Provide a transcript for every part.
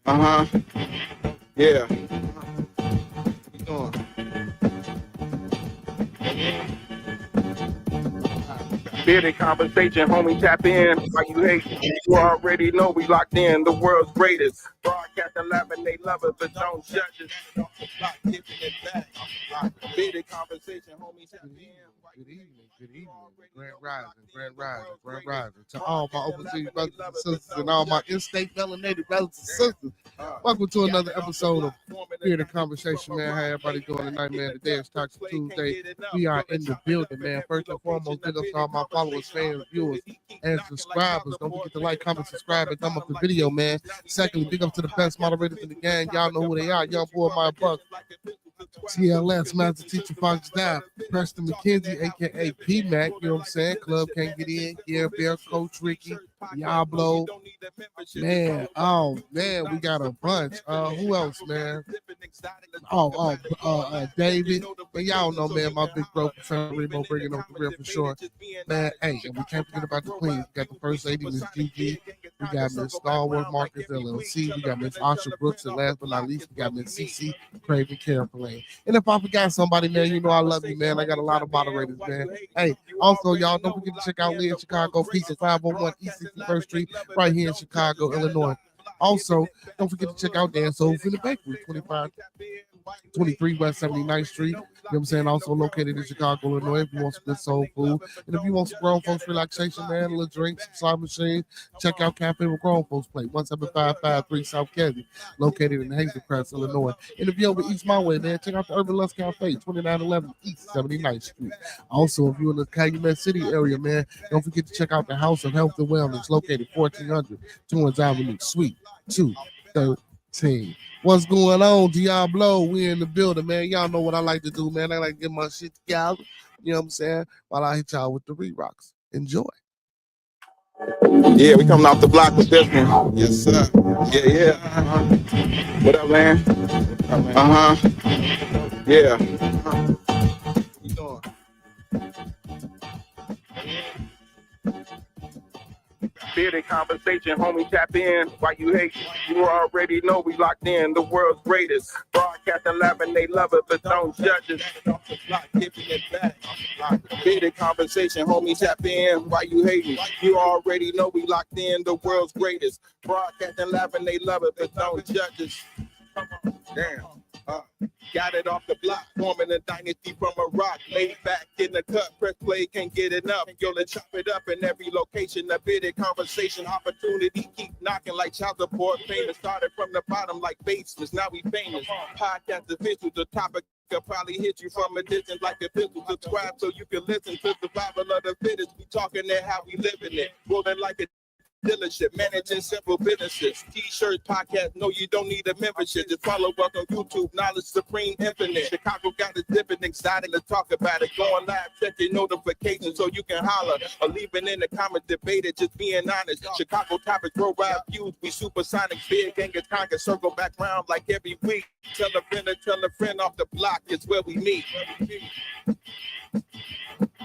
Yeah. You doing? Bearded conversation, homie, tap in. Why you hate? You already know we locked in. The world's greatest. Broadcasting live and they love it, but don't judge us. Off the block, giving it back. Bearded conversation, homie, tap in. Good evening. Grand rising to all my overseas brothers and sisters and all my in-state melanated brothers and sisters. Welcome to another episode of Bearded Conversation, man. How everybody doing tonight, man? Today is Toxiq Tuesday. We are in the building, man. First and foremost, big up to all my followers, fans, viewers, and subscribers. Don't forget to like, comment, subscribe, and thumb up the video, man. Secondly, big up to the best moderators in the gang. Y'all know who they are. Young boy, my buck. TLS, Master Teacher Fox Dive, Preston McKenzie, aka P-Mac, you know what I'm saying? Club can't get in, Gear Bear, Coach Ricky, Diablo, man, oh man, we got a bunch. Who else, man? David, but y'all know, man, my big bro, Professor Remo, bringing up the real for sure. Man, hey, and we can't forget about the Queens. We got the First Lady, Miss Gigi. We got Miss Star Wars Marcus LLC. We got Miss Asha Brooks, and last but not least, we got Miss CC Craven Carefully. And if I forgot somebody, man, you know I love you, man. I got a lot of moderators, man. Hey, also, y'all, don't forget to check out Lee in Chicago, Pizza 501 East 61st Street, right here in Chicago, Illinois. Also, don't forget to check out Dan Soul in the Bakery, 23 West 79th Street. You know what I'm saying? Also located in Chicago, Illinois. If you want some good soul food, and if you want some grown folks relaxation, man, a little drinks, some slot machine, check out Cafe with Grown Folks Plate, 17553 South Kennedy, located in Hazelcrest, Illinois. And if you're over East My Way, man, check out the Urban Lust Cafe, 2911 East 79th Street. Also, if you're in the Calumet City area, man, don't forget to check out the House of Health and Wellness, located 1400 Torrance Avenue, Suite 213. What's going on, Diablo? We in the building, man. Y'all know what I like to do, man. I like to get my shit together. You know what I'm saying? While I hit y'all with the re-rocks. Enjoy. Yeah, we coming off the block with this one. Yes, sir. Yeah. What up, man? Yeah. You doing? Bearded conversation, homie, tap in. Why you hate? You already know we locked in. The world's greatest. Broadcasting live and they love it, but don't judge us. Off the block, giving it back. Bearded conversation, homie, tap in. Why you hating? You already know we locked in. The world's greatest. Broadcasting live and they love it, but don't judge us. Damn. Got it off the block, forming a dynasty from a rock. Laid back in the cut, press play, can't get enough. Yo, let's chop it up in every location. A bearded conversation, opportunity keep knocking like child support. Famous started from the bottom like basements. Now we famous. Podcast official, the topic will probably hit you from a distance like a pistol. Subscribe so you can listen to survival of the fittest. We talking that how we living it, rolling like a dealership, managing simple businesses, t-shirts, podcasts. No, you don't need a membership. Just follow us on YouTube. Knowledge supreme, infinite. Chicago got us dipping, excited to talk about it. Going live, check your notifications so you can holler or leave it in the comments. Debate it, just being honest. Chicago topics, worldwide views. We supersonic, big Genghis Khan can circle back round like every week. Tell a friend off the block. It's where we meet.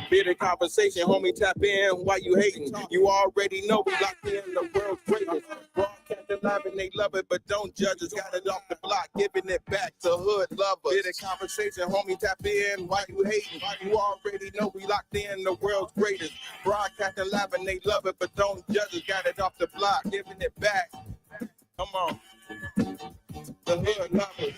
Bearded conversation, homie, tap in. Why you hating? You already know we locked in the world's greatest. Broadcasting live and they love it, but don't judge us. Got it off the block, giving it back to hood lovers. Bearded conversation, homie, tap in. Why you hating? You already know we locked in the world's greatest. Broadcasting live and they love it, but don't judge us. Got it off the block, giving it back. Come on. The hood lovers.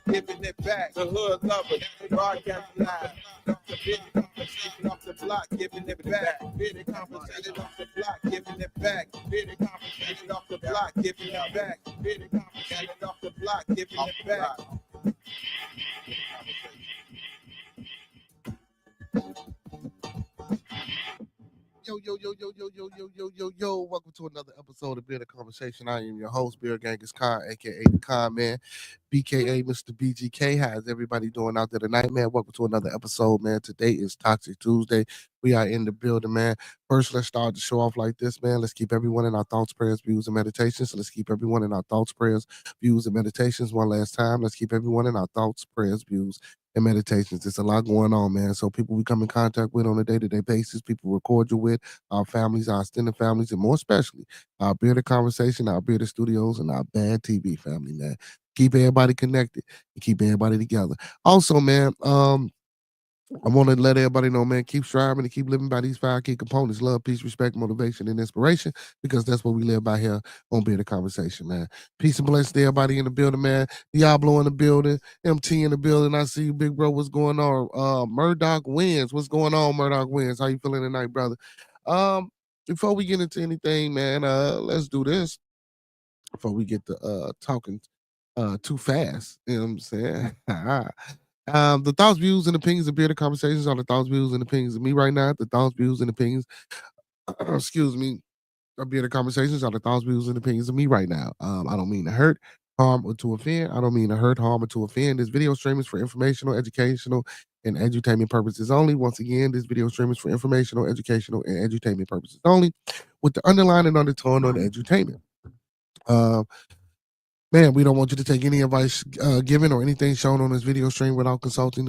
Giving it back, the hood lovers, broadcasting live. The big conversation off the block, giving it back. Big conversation off the block, giving it back. Big conversation off the block, giving it back. Big conversation off the block, giving it back. Yo. Welcome to another episode of Bearded Conversation. I am your host, Beard Genghis Khan, aka the Con Man, BKA Mr. BGK. How's everybody doing out there tonight, man? Welcome to another episode, man. Today is Toxiq Tuesday. We are in the building, man. First, let's start the show off like this, man. Let's keep everyone in our thoughts, prayers, views, and meditations. So let's keep everyone in our thoughts, prayers, views, and meditations one last time. Let's keep everyone in our thoughts, prayers, views, and meditations. It's a lot going on, man. So people we come in contact with on a day-to-day basis, people we're cordial with, our families, our extended families, and more especially our Bearded Conversation, our Bearded Studios, and our Bad TV family, man. Keep everybody connected and keep everybody together. Also, man, I want to let everybody know, man, keep striving and keep living by these 5 key components: love, peace, respect, motivation, and inspiration, because that's what we live by here on Bearded Conversation, man. Peace and blessings to everybody in the building, man. Diablo in the building, MT in the building. I see you, big bro. What's going on? Murdoch wins. What's going on, Murdoch wins? How you feeling tonight, brother? Um, Before we get into anything, man, let's do this before we get to talking too fast. You know what I'm saying? The thoughts, views, and opinions of Bearded Conversations are the thoughts, views, and opinions of me right now. The thoughts, views, and opinions, excuse me, of Bearded Conversations are the thoughts, views, and opinions of me right now. I don't mean to hurt, harm, or to offend. I don't mean to hurt, harm, or to offend. This video stream is for informational, educational, and edutainment purposes only. Once again, this video stream is for informational, educational, and edutainment purposes only, with the underlying and undertone on edutainment. Man, we don't want you to take any advice given or anything shown on this video stream without consulting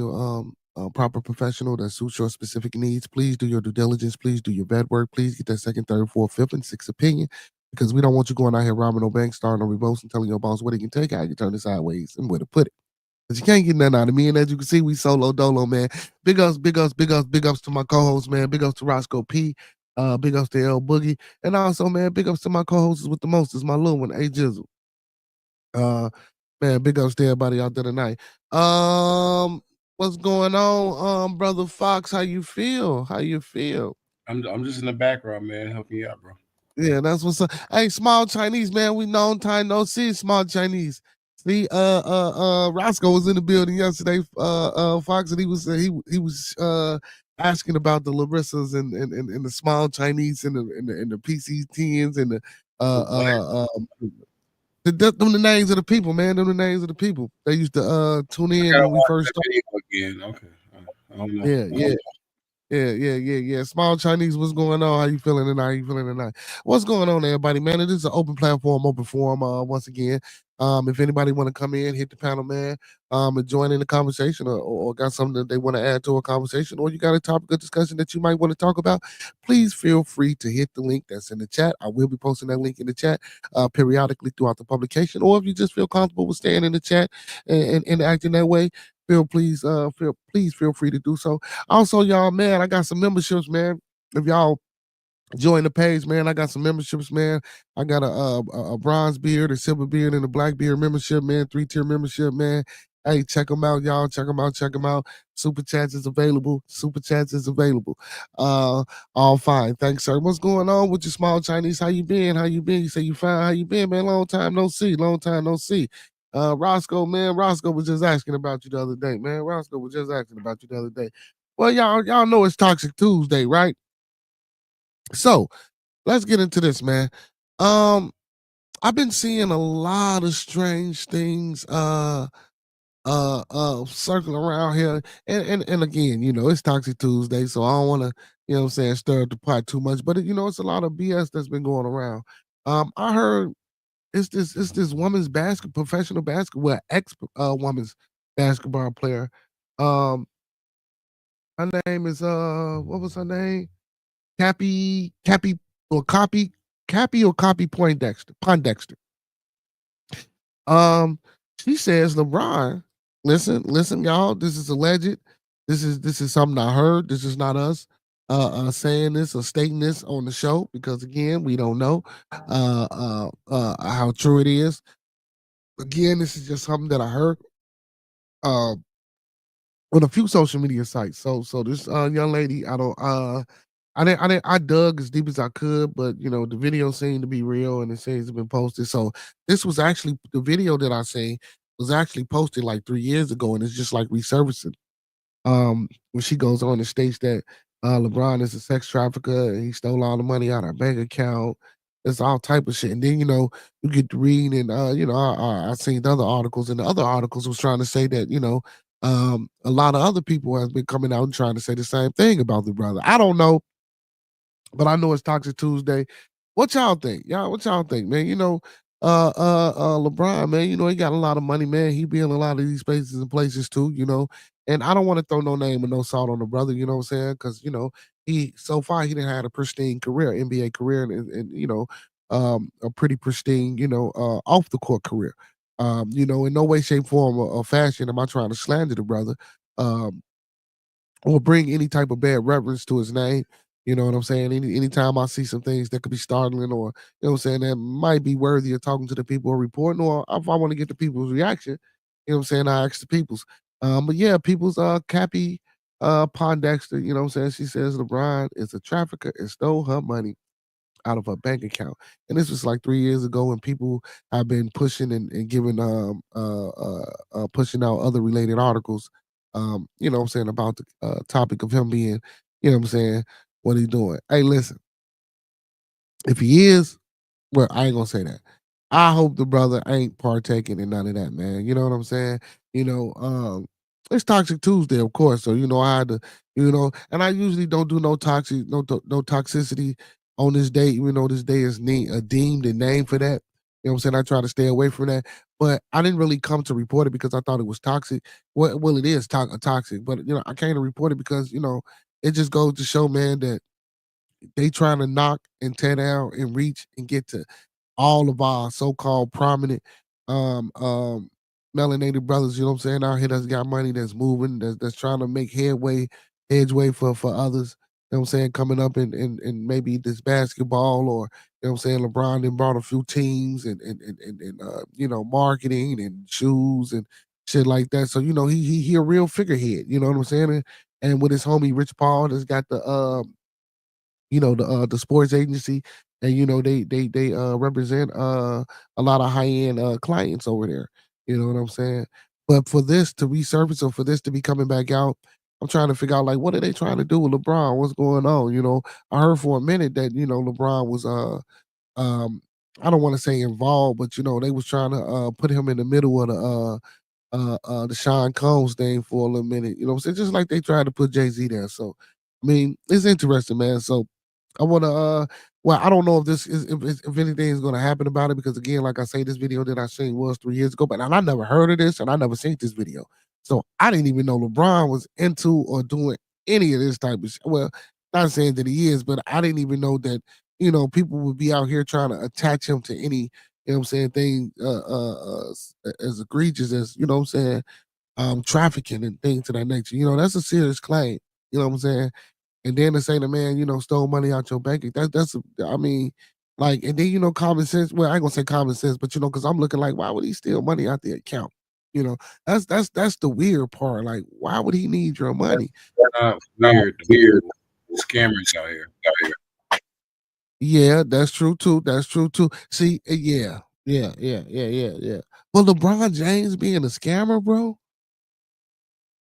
a proper professional that suits your specific needs. Please do your due diligence. Please do your vet work. Please get that second, third, fourth, fifth, and sixth opinion, because we don't want you going out here robbing no bank, starting no revolts, and telling your boss what he can take, how you turn it sideways, and where to put it. Because you can't get nothing out of me. And as you can see, we solo dolo, man. Big ups, big ups, big ups, big ups to my co-host, man. Big ups to Roscoe P. Big ups to L Boogie. And also, man, big ups to my co-hosts with the most is my little one, A Jizzle. Man, big ups to everybody out there tonight. What's going on, brother Fox? How you feel? How you feel? I'm just in the background, man, helping you out, bro. Yeah, that's what's up. Hey, Small Chinese, man, we long time no see. Small Chinese. See, Roscoe was in the building yesterday. Fox, and he was asking about the Larissas and the Small Chinese and the PC10s and the them the names of the people, man. Them the names of the people. They used to tune I in gotta when we watch first that started. video again. Okay. I don't know. Yeah. Small Chinese, what's going on? How you feeling tonight? How you feeling tonight? What's going on, everybody, man? It is an open platform, open forum. Once again, if anybody want to come in, hit the panel, man, and join in the conversation, or got something that they want to add to a conversation, or you got a topic of discussion that you might want to talk about, please feel free to hit the link that's in the chat. I will be posting that link in the chat periodically throughout the publication, or if you just feel comfortable with staying in the chat and acting that way, please feel free to do so. Also, y'all, man, I got some memberships, man. If y'all join the page, man, I got some memberships, man. I got a bronze beard, a silver beard, and a black beard membership, man. 3-tier membership, man. Hey, check them out, y'all. Check them out. Check them out. Super chats is available. Super chats is available. All fine. Thanks, sir. What's going on with you, Small Chinese? How you been? How you been? You say you fine? How you been, man? Long time no see. Long time no see. Roscoe, man. Roscoe was just asking about you the other day, man. Roscoe was just asking about you the other day. Well, y'all know it's Toxic Tuesday, right? So let's get into this, man. I've been seeing a lot of strange things circling around here. And again, you know, it's Toxic Tuesday, so I don't wanna, you know what I'm saying, stir up the pot too much. But you know, it's a lot of BS that's been going around. I heard it's this women's professional basketball, well, ex women's basketball player. Um, her name is what was her name? Cappy or Copy Poindexter. Um, she says LeBron. Listen, y'all. This is alleged. This is something I heard. This is not us saying this or stating this on the show, because again, we don't know how true it is. Again, this is just something that I heard uh on a few social media sites. So this young lady, I dug as deep as I could, but you know, the video seemed to be real and it seems to have been posted. So this was actually the video that I seen was actually posted like 3 years ago, and it's just like resurfacing. When she goes on and states that LeBron is a sex trafficker and he stole all the money out of her bank account. It's all type of shit. And then, you know, you get to read, and you know, I seen the other articles, and the other articles was trying to say that, you know, a lot of other people have been coming out and trying to say the same thing about the brother. I don't know, but I know it's Toxic Tuesday. What y'all think? What y'all think, man? You know, LeBron, man, you know, he got a lot of money, man. He be in a lot of these spaces and places too, you know. And I don't want to throw no name and no salt on the brother, you know what I'm saying? Because he so far he didn't had a pristine career, NBA career, and a pretty pristine, off the court career. In no way, shape, form, or fashion am I trying to slander the brother. Um, or bring any type of bad reference to his name. You know what I'm saying? Anytime I see some things that could be startling or what I'm saying, that might be worthy of talking to the people or reporting, or if I want to get the people's reaction, what I'm saying, I ask the people's. But yeah, people's Cappy Pondexter, you know what I'm saying? She says LeBron is a trafficker and stole her money out of her bank account. And this was like 3 years ago, and people have been pushing and giving pushing out other related articles, what I'm saying, about the topic of him being, what I'm saying, what he doing. Hey, listen, if he is, well, I ain't gonna say that. I hope the brother ain't partaking in none of that, man. You know what I'm saying? It's Toxic Tuesday, of course. So I had to, and I usually don't do no toxic, no toxicity on this day, even though this day is deemed and named for that. You know what I'm saying? I try to stay away from that, but I didn't really come to report it because I thought it was toxic. Well, it is toxic, but I came to report it because it just goes to show, man, that they trying to knock and tear down and reach and get to all of our so-called prominent um um melanated brothers, you know what I'm saying, out here that's got money, that's moving, that's trying to make edgeway for others, you know what I'm saying, coming up in maybe this basketball, or you know what I'm saying, LeBron then brought a few teams and marketing and shoes and shit like that. So he a real figurehead, you know what I'm saying? And with his homie Rich Paul that's got the sports agency, and they represent a lot of high end clients over there. You know what I'm saying? But for this to resurface, or for this to be coming back out, I'm trying to figure out, like, what are they trying to do with LeBron? What's going on? I heard for a minute that LeBron was um I don't want to say involved, but they was trying to put him in the middle of the Sean Combs thing for a little minute. You know what I'm saying? Just like they tried to put Jay-Z there. So I mean, it's interesting, man. So I wanna well, I don't know if this is if anything is gonna happen about it, because again, like I say, this video that I seen was 3 years ago, but I never heard of this and I never seen this video. So I didn't even know LeBron was into or doing any of this type of shit. Well, not saying that he is, but I didn't even know that, people would be out here trying to attach him to any, what I'm saying, thing as egregious as, what I'm saying, trafficking and things to that nature. That's a serious claim. You know what I'm saying? And then to say the man, stole money out your bank, I mean, like, and then common sense. Well, I ain't gonna say common sense, but because I'm looking like, why would he steal money out the account? You know, that's the weird part. Like, why would he need your money? Weird, weird scammers out here. Yeah, that's true too. That's true too. See, yeah. But LeBron James being a scammer, bro.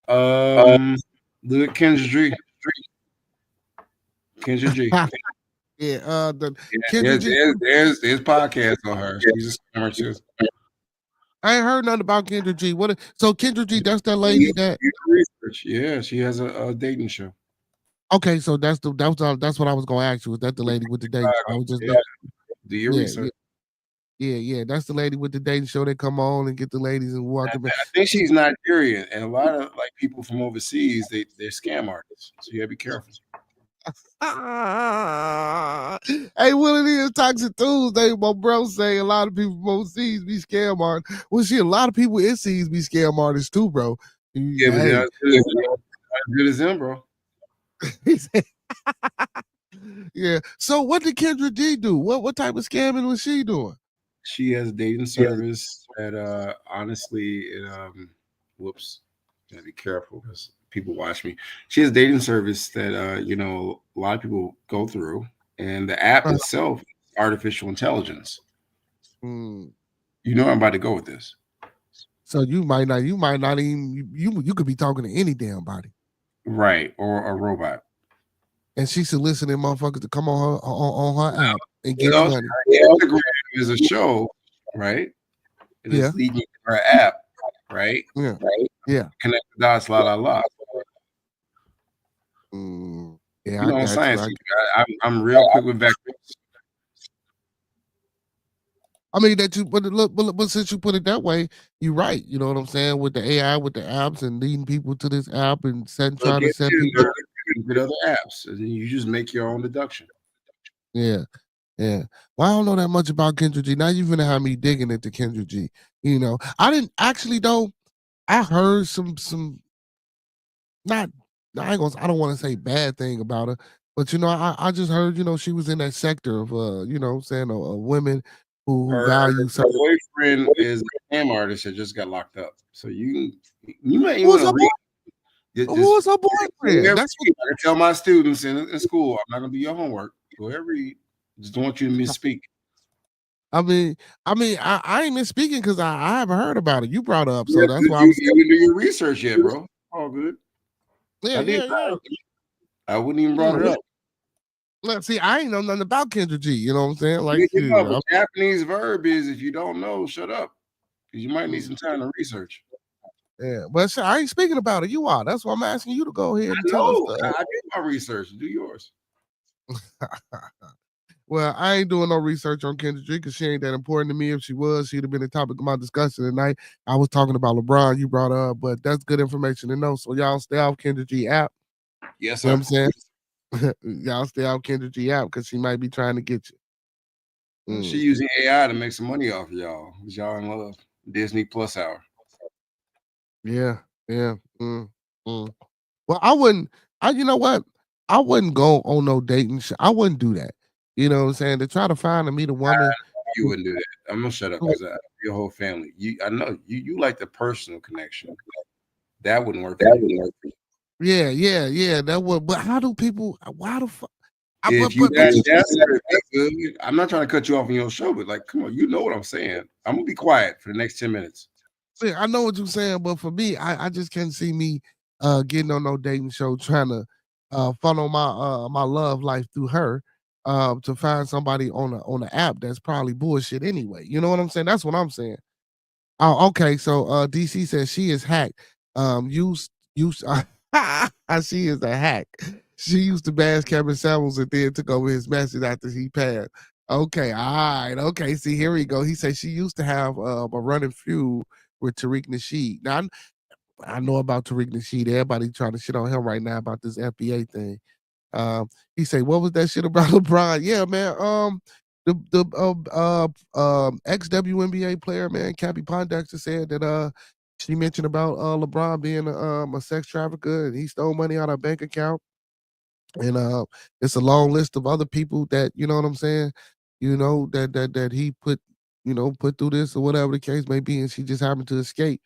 Look at Kendra G. Kendra G. Yeah, the Yeah, Kendrick G. there's podcasts on her. She's a scammer too. I ain't heard nothing about Kendra G. So Kendra G, that's that lady that. Research. Yeah, she has a dating show. Okay, so that's what I was gonna ask you. Was that the lady with the date? I was just Yeah. Do your research. Yeah. That's the lady with the dating show. They come on and get the ladies and walk them. I think she's Nigerian, and a lot of like people from overseas, they're scam artists. So you gotta be careful. Hey, what it is, Toxic Tuesday, my bro say a lot of people from overseas be scam artists. Well, a lot of people in seas be scam artists too, bro. Yeah, but Hey. not as good as them, bro. Yeah. So what did Kendra G do? What type of scamming was she doing? She has a dating service that honestly whoops, gotta be careful because people watch me. She has a dating service that a lot of people go through, and the app itself is artificial intelligence. Mm. You know I'm about to go with this. So you might not even you could be talking to any damn body. Right, or a robot. And she's soliciting motherfuckers to come on her app and get money. Instagram is a show, right? And it's leading to her app, right? Yeah. Right? Yeah. Connect the dots, la. Yeah, You know I got science. you. I'm real quick with vectors. I mean that you, but look, but since you put it that way, you're right. You know what I'm saying with the AI, with the apps, and leading people to this app and Look trying to set into people. other apps, and then you just make your own deduction. Yeah, yeah. Well, I don't know that much about Kendra G. Now you're gonna have me digging into Kendra G. You know, I didn't actually though. I heard some not. I ain't gonna. I don't want to say bad thing about her, but you know, I just heard she was in that sector of saying women who Her value certain. boyfriend is a scam artist that just got locked up. So you might Who even was want her to read. Who Just was her go boyfriend? ahead That's what. read. I can tell my students in school, I'm not gonna be your homework. Go ahead read. Just don't want you to misspeak. I mean, I ain't been speaking because I haven't heard about it. You brought it up, so Yeah, that's 'cause why I you was. didn't do your research yet, bro. All good. Yeah, I did. yeah, yeah. I wouldn't even brought Yeah. it up. Look, see, I ain't know nothing about Kendra G. You know what I'm saying? Yeah, Like, you know, shoot, but Japanese verb is if you don't know, shut up. Because you might need mm, some time to research. yeah, but shit, I ain't speaking about it. You are. That's why I'm asking you to go ahead and I tell us know. the. I did my research. Do yours. Well, I ain't doing no research on Kendra G because she ain't that important to me. If she was, she'd have been the topic of my discussion tonight. I was talking about LeBron. You brought her up, but that's good information to know. So y'all stay off Kendra G app. Yes, You know sir. what I'm saying? Y'all stay off Kendra G app because she might be trying to get you. She Mm. using AI to make some money off of y'all. 'Cause y'all in love. Disney Plus hour. Yeah, yeah. Mm. Well, I wouldn't. You know what? I wouldn't go on no dating. I wouldn't do that. You know what I'm saying? To try to find and meet a woman. You wouldn't do that. I'm gonna shut up because your whole family. I know you like the personal connection. That wouldn't work for you. Yeah, yeah, yeah. That would. But how do people? Why the fuck? If you But that desperate, that's good. I'm not trying to cut you off on your show, but like, come on, you know what I'm saying. I'm gonna be quiet for the next 10 minutes. see, I know what you're saying, but for me, I just can't see me getting on no dating show trying to funnel my love life through her to find somebody on the app that's probably bullshit anyway. You know what I'm saying? That's what I'm saying. Oh, okay. So DC says she is hacked. Use she is a hack. She used to bash Kevin Samuels and then took over his message after he passed. Okay, all right. Okay, see, here we go. He said she used to have a running feud with Tariq Nasheed. Now I know about Tariq Nasheed. Everybody trying to shit on him right now about this FBA thing. He say, "What was that shit about LeBron?" Yeah, man. The ex WNBA player, man, Cappy Pondexter said that she mentioned about LeBron being a sex trafficker and he stole money out of her bank account. And it's a long list of other people that you know what I'm saying. That he put put through this or whatever the case may be, and she just happened to escape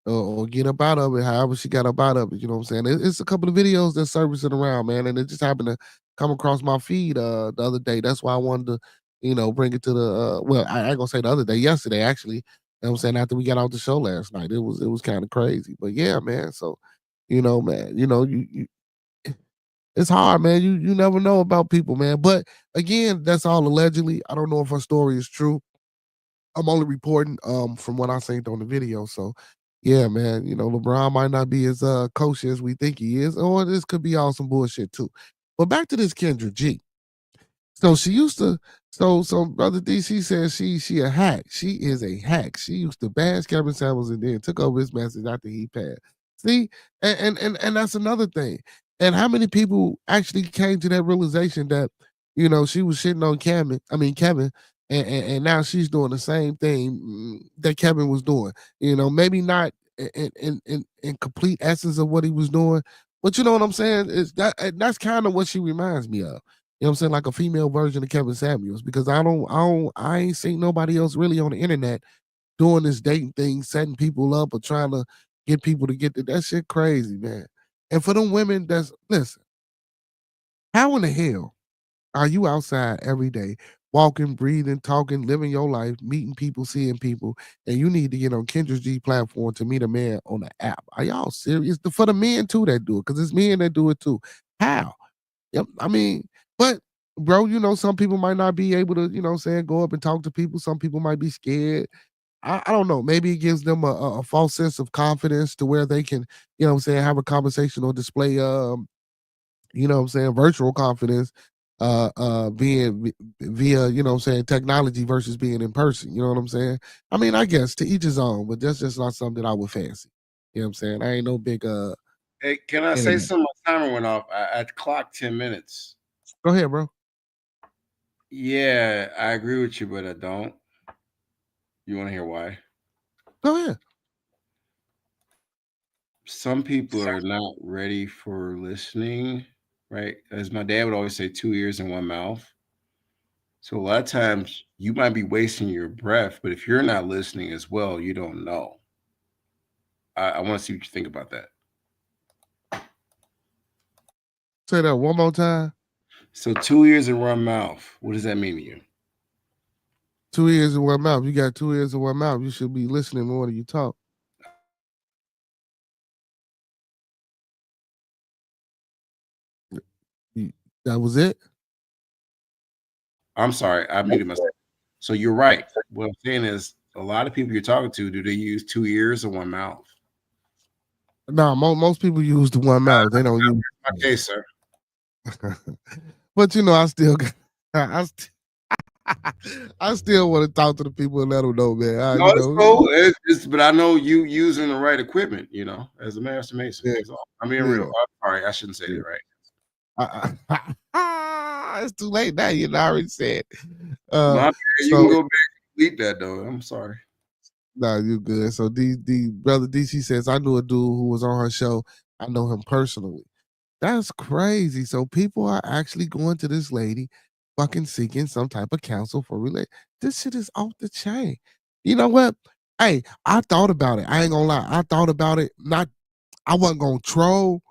or get up out of it. However, she got up out of it. You know what I'm saying? It's a couple of videos that's surfacing around, man, and it just happened to come across my feed the other day. That's why I wanted to bring it to the well, I ain't gonna say the other day, yesterday actually. You know what I'm saying after we got off the show last night, it was kind of crazy, but yeah, man. So, man, it's hard, man. You never know about people, man. But again, that's all allegedly. I don't know if her story is true. I'm only reporting from what I seen on the video. So yeah, man, LeBron might not be as kosher as we think he is, or this could be all some bullshit too. But back to this Kendra G. So she used to. So brother DC says she a hack. She is a hack. She used to bash Kevin Samuels and then took over his message after he passed. See, and that's another thing. And how many people actually came to that realization that she was shitting on Kevin? I mean Kevin, and now she's doing the same thing that Kevin was doing. Maybe not in complete essence of what he was doing, but you know what I'm saying? Is that's kind of what she reminds me of. You know what I'm saying? Like a female version of Kevin Samuels, because I ain't seen nobody else really on the internet doing this dating thing, setting people up or trying to get people to get that shit crazy, man. And for them women that's listen, how in the hell are you outside every day, walking, breathing, talking, living your life, meeting people, seeing people, and you need to get on Kendra's G platform to meet a man on the app? Are y'all serious? For the men too that do it, because it's men that do it too. How? Yep. I mean, but bro, some people might not be able to, go up and talk to people. Some people might be scared. I don't know. Maybe it gives them a false sense of confidence to where they can, have a conversation or display virtual confidence. being via, you know what I'm saying, technology versus being in person. You know what I'm saying? I mean, I guess to each his own, but that's just not something that I would fancy. You know what I'm saying? I ain't no big Hey, can I say internet. something? My timer went off. I clocked 10 minutes. Go ahead, bro. Yeah, I agree with you, but I don't. You want to hear why? Go ahead. Some people are not ready for listening, right? As my dad would always say, 2 ears and 1 mouth. So a lot of times you might be wasting your breath, but if you're not listening as well, you don't know. I want to see what you think about that. Say that one more time. So 2 ears and 1 mouth. What does that mean to you? 2 ears and 1 mouth. You got 2 ears and 1 mouth. You should be listening more than you talk. That was it. I'm sorry, I muted myself. So you're right. What I'm saying is, a lot of people you're talking to, do they use 2 ears or 1 mouth? No, most people use the 1 mouth. They don't use. Okay, sir. But you know, I still, I, st- I still want to talk to the people and let them know, man. No, You it's know, cool. But I know you using the right equipment, as a master mason. yeah, That's all. I'm being yeah, real. I'm sorry, I shouldn't say yeah. that, right? It's too late now. You know, I already said. My bad. You can So go back and delete that though. I'm sorry. nah, you good. So the brother DC says, I knew a dude who was on her show. I know him personally. That's crazy. So people are actually going to this lady, fucking seeking some type of counsel for relate. This shit is off the chain. You know what? Hey, I thought about it. I ain't gonna lie. I thought about it. Not, I wasn't gonna troll,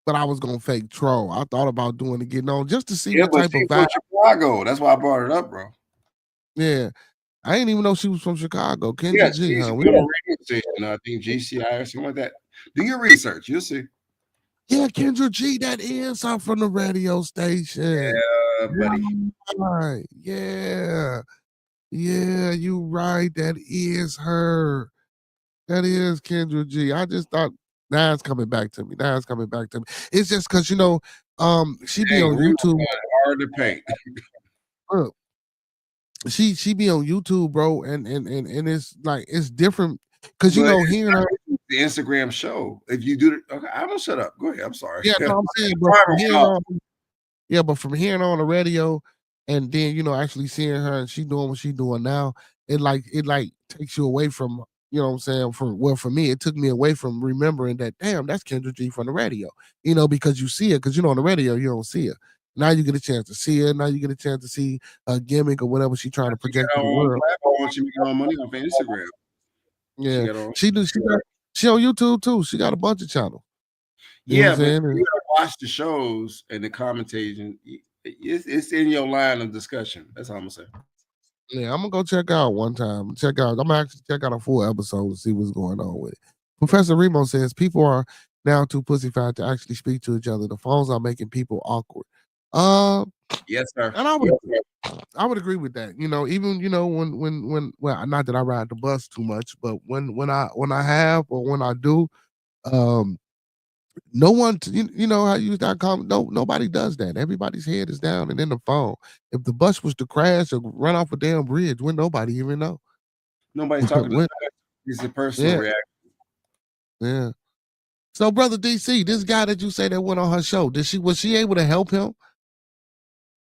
but I was gonna fake troll. I thought about doing it, getting on just to see Yeah, what but type she of from vibe. Chicago. That's why I brought it up, bro. Yeah, I didn't even know she was from Chicago. Yeah, Kendra G, she used huh? to be on a radio station. I think GCI or something like that. Do your research. You'll see. Yeah, Kendra G, that is her from the radio station. Buddy. Right. Yeah. Yeah, you right. That is her. That is Kendra G. I just thought now it's coming back to me. Now it's coming back to me. It's just because she be Hey, on Remo YouTube. hard to paint. Look, she be on YouTube, bro, and it's like it's different because But it's hearing her. the Instagram show. If you do it, okay, I'm gonna shut up. Go ahead. I'm sorry. Yeah, no, I'm saying, bro, from hearing her, yeah, but from hearing her on the radio and then actually seeing her and she doing what she doing now, it takes you away from what I'm saying. For me, it took me away from remembering that damn, that's Kendra G from the radio. Because you see it, because on the radio you don't see her. Now you get a chance to see her. Now you get a chance to see a gimmick or whatever she's trying to She got project her to the own world. platform. She making all money off of Instagram. She Yeah, got her own. she on YouTube too. She got a bunch of channels. You know what Yeah, I'm but saying? you gotta watch the shows and the commentation. It's in your line of discussion. That's all I'm gonna say. Yeah, I'm gonna go check out one time. I'm gonna actually check out a full episode and see what's going on with it. Professor Remo says people are now too pussyfied to actually speak to each other. The phones are making people awkward. Uh, Yes, sir. and I would agree with that. Even when well, not that I ride the bus too much, but when I have or when I do, um, no one, you know how you use that comment. No, nobody does that. Everybody's head is down and in the phone. If the bus was to crash or run off a damn bridge, would nobody even know? Nobody's talking to When- nobody. It's a personal yeah, reaction. yeah. So, brother DC, this guy that you say that went on her show, was she able to help him?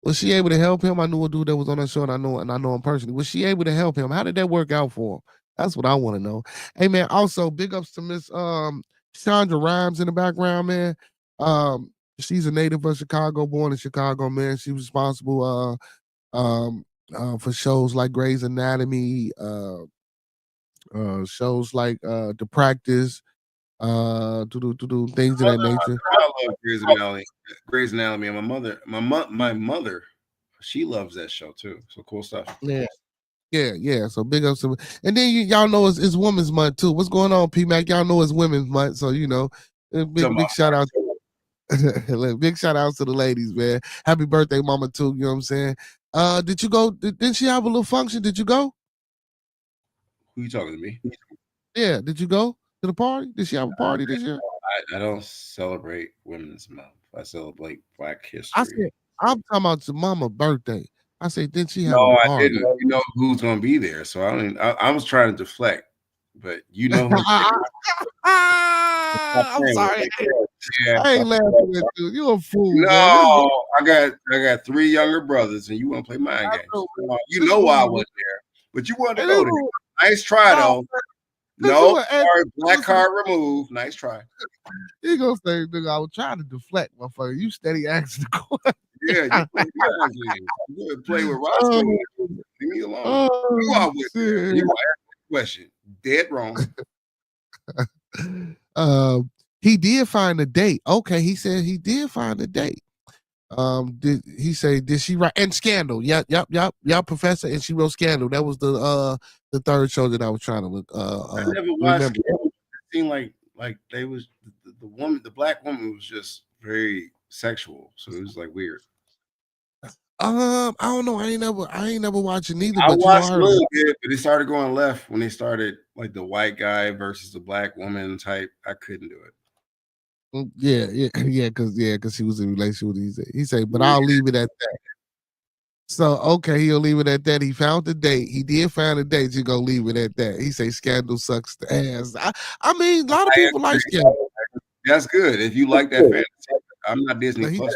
Was she able to help him? I knew a dude that was on her show, and I know him personally. Was she able to help him? How did that work out for him? That's what I want to know. Hey man, also big ups to Miss Chandra Rhymes in the background, man. She's a native of Chicago, born in Chicago, man. She was responsible for shows like Grey's Anatomy, shows like The Practice, to do things of that nature. I love Grey's Anatomy. Grey's Anatomy. And my mother, she loves that show too. So cool stuff. Yeah. Yeah. So big ups to, and then y'all know it's Women's Month too. What's going on, P Mac? Y'all know it's Women's Month, so big shout out. Big shout outs to the ladies, man. Happy birthday, mama, too. You know what I'm saying? Did you go? Didn't she have a little function? Did you go? Who you talking to me? Yeah. Did you go to the party? Did she have a party this year? I don't celebrate Women's Month. I celebrate Black I History. said, I'm talking about your mama's birthday. I said, didn't she have a No, I party? didn't. You know who's gonna be there, so I don't. I was trying to deflect, but you know who. I'm sorry. Yeah. I ain't laughing at you. You a fool, man. No, I got 3 younger brothers, and you want to play mind games. You know why I wasn't there, but you wanted to go there. Nice try, though. No, black card removed. Nice try. You gonna say, nigga, I was trying to deflect, motherfucker. You steady asking the question. Yeah, you play mind games. You play with Roscoe. Leave me alone. Oh, I was there. You ask the question. Dead wrong. He did find a date. Okay, he said he did find a date. Did he say did she write and Scandal? Yep, Professor, and she wrote Scandal. That was the third show that I was trying to look. I never watched it. It seemed like they was the woman, the black woman was just very sexual, so it was like weird. I don't know. I ain't never watched it neither. I but watched a little bit, but it started going left when they started like the white guy versus the black woman type. I couldn't do it. Yeah, because he was in a relationship with he said, but I'll leave it at that. So okay, he'll leave it at that. He found the date. He did find a date. You're gonna leave it at that. He say Scandal sucks the ass. I mean, a lot of people like Scandal. That's good. If you like that fantasy, I'm not Disney Plus.